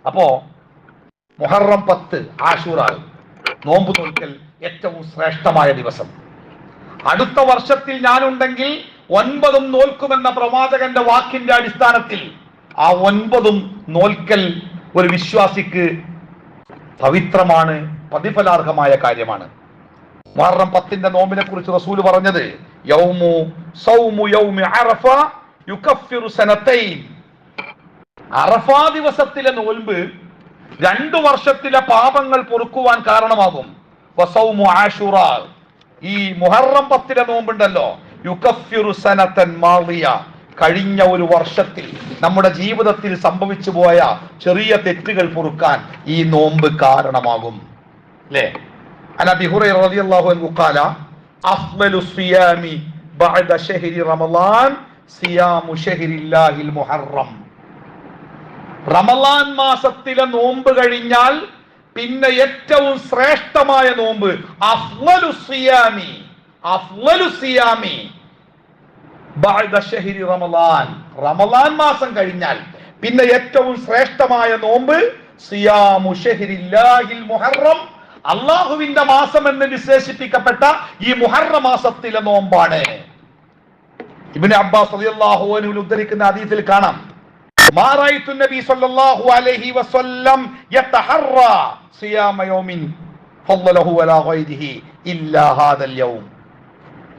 അപ്പോ മുഹറം 10 ആശൂറ നോമ്പ് നോൽക്കൽ ഏറ്റവും ശ്രേഷ്ഠമായ ദിവസം. അടുത്ത വർഷത്തിൽ ഞാനുണ്ടെങ്കിൽ 9 നോൽക്കുമെന്ന പ്രവാചകന്റെ വാക്കിന്റെ അടിസ്ഥാനത്തിൽ ആ 9 നോൽക്കൽ ഒരു വിശ്വാസിക്ക് പവിത്രമാണ്, പ്രതിഫലാർഹമായ കാര്യമാണ്. മുഹറം 10 നോമ്പിനെ കുറിച്ച് റസൂൽ പറഞ്ഞത് സൗമു യൗമി അറഫ യുകഫിറു സനതൈൻ. അറഫാ ദിവസത്തിലെ നോൽമ്പ് 2 വർഷത്തിലെ പാപങ്ങൾ പൊറുക്കുവാൻ കാരണമാകും. വസൗമു ആശുറ, ഈ മുഹറം 10 നോമ്പുണ്ടല്ലോ, യുകഫിറു സനതൻ മാളിയ, കഴിഞ്ഞ ഒരു വർഷത്തിൽ നമ്മുടെ ജീവിതത്തിൽ സംഭവിച്ചു പോയ ചെറിയ തെറ്റുകൾ പൊറുക്കാൻ ഈ നോമ്പ് കാരണമാകും. അല്ലേ? അൻ അബീ ഹുറൈറ റളിയല്ലാഹു അൻഹു ഖാല അഫ്ളലു സിയാമി ബഅദ ശഹ്രി റമളാൻ സിയാമു ശഹ്രില്ലാഹിൽ മുഹറം. റമളാൻ മാസത്തിലെ നോമ്പ് കഴിഞ്ഞാൽ പിന്നെ ഏറ്റവും ശ്രേഷ്ഠമായ നോമ്പ് അഫ്ളലു സിയാമി ബഅദ ശഹ്രി റമളാൻ. റമളാൻ മാസം കഴിഞ്ഞാൽ പിന്നെ ഏറ്റവും ശ്രേഷ്ഠമായ നോമ്പ് സിയാമു ശഹ്രില്ലാഹിൽ മുഹറം, അള്ളാഹുവിന്റെ മാസം എന്ന് വിശേഷിപ്പിക്കപ്പെട്ട ഈ മുഹറം മാസത്തിലെ നോമ്പാണ്. ഇബ്നു അബ്ബാസ് റളിയല്ലാഹു അൻഹു ഉദ്ധരിക്കുന്ന ഹദീസിൽ കാണാം, മാ റഅയ്തു നബി സല്ലല്ലാഹു അലൈഹി വസല്ലം യതഹറ സിയാമ യൗമിൻ ഫളലഹു വലാ ഗൈരിഹി ഇല്ലാ ഹാദൽ യൗം.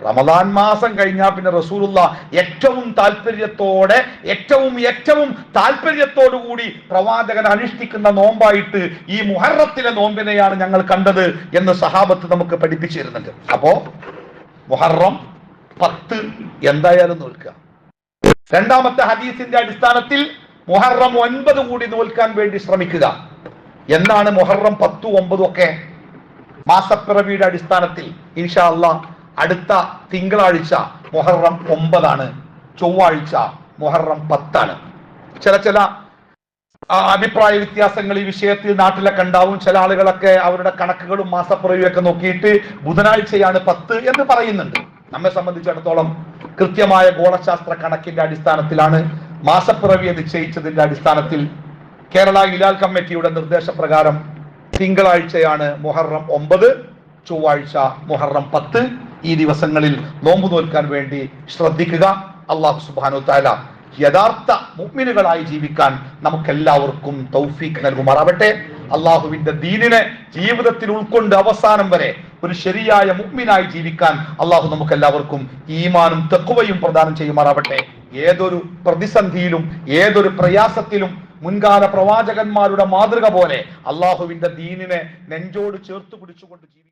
റമദാൻ മാസം കഴിഞ്ഞാൽ പിന്നെ റസൂലുള്ള ഏറ്റവും താല്പര്യത്തോടെ ഏറ്റവും താല്പര്യത്തോടു കൂടി പ്രവാചകൻ അനുഷ്ഠിക്കുന്ന നോമ്പായിട്ട് ഈ മുഹറത്തിലെ നോമ്പിനെയാണ് ഞങ്ങൾ കണ്ടത് എന്ന് സഹാബത്ത് നമുക്ക് പഠിപ്പിച്ചു തരുന്നുണ്ട്. അപ്പോ മുഹറം 10 എന്തായാലും നോൽക്കുക. രണ്ടാമത്തെ ഹദീസിന്റെ അടിസ്ഥാനത്തിൽ മുഹറം 9 കൂടി നോൽക്കാൻ വേണ്ടി ശ്രമിക്കുക. എന്താണ് മുഹറം 10, 9 ഒക്കെ? മാസപ്പിറവിയുടെ അടിസ്ഥാനത്തിൽ ഇൻഷാ അല്ലാഹ് അടുത്ത തിങ്കളാഴ്ച മുഹറം 9 ചൊവ്വാഴ്ച മുഹറം 10. ചില അഭിപ്രായ വ്യത്യാസങ്ങൾ ഈ വിഷയത്തിൽ നാട്ടിലൊക്കെ ഉണ്ടാവും. ചില ആളുകളൊക്കെ അവരുടെ കണക്കുകളും മാസപ്പിറവിയൊക്കെ നോക്കിയിട്ട് ബുധനാഴ്ചയാണ് 10 എന്ന് പറയുന്നുണ്ട്. നമ്മെ സംബന്ധിച്ചിടത്തോളം കൃത്യമായ ഗോളശാസ്ത്ര കണക്കിന്റെ അടിസ്ഥാനത്തിലാണ് മാസപ്പിറവിയെ നിശ്ചയിച്ചതിന്റെ അടിസ്ഥാനത്തിൽ കേരള ഹിലാൽ കമ്മിറ്റിയുടെ നിർദ്ദേശപ്രകാരം തിങ്കളാഴ്ചയാണ് മുഹറം 9, ചൊവ്വാഴ്ച മുഹറം 10. ഈ ദിവസങ്ങളിൽ നോമ്പ് നോൽക്കാൻ വേണ്ടി ശ്രദ്ധിക്കുക. അല്ലാഹു സുബ്ഹാനഹു വ തആല യഥാർത്ഥ മുഅ്മിനുകളായി ജീവിക്കാൻ നമുക്കെല്ലാവർക്കും തൗഫീഖ് നൽകുമാറാവട്ടെ. അള്ളാഹുവിന്റെ ദീനിനെ ജീവിതത്തിൽ ഉൾക്കൊണ്ട് അവസാനം വരെ ഒരു ശരിയായ മുഅ്മിനായി ജീവിക്കാൻ അള്ളാഹു നമുക്കെല്ലാവർക്കും ഈമാനും തഖ്വയും പ്രദാനം ചെയ്യുമാറാവട്ടെ. ഏതൊരു പ്രതിസന്ധിയിലും ഏതൊരു പ്രയാസത്തിലും മുൻകാല പ്രവാചകന്മാരുടെ മാതൃക പോലെ അള്ളാഹുവിന്റെ ദീനിനെ നെഞ്ചോട് ചേർത്ത് പിടിച്ചുകൊണ്ട് ജീവിക്കും.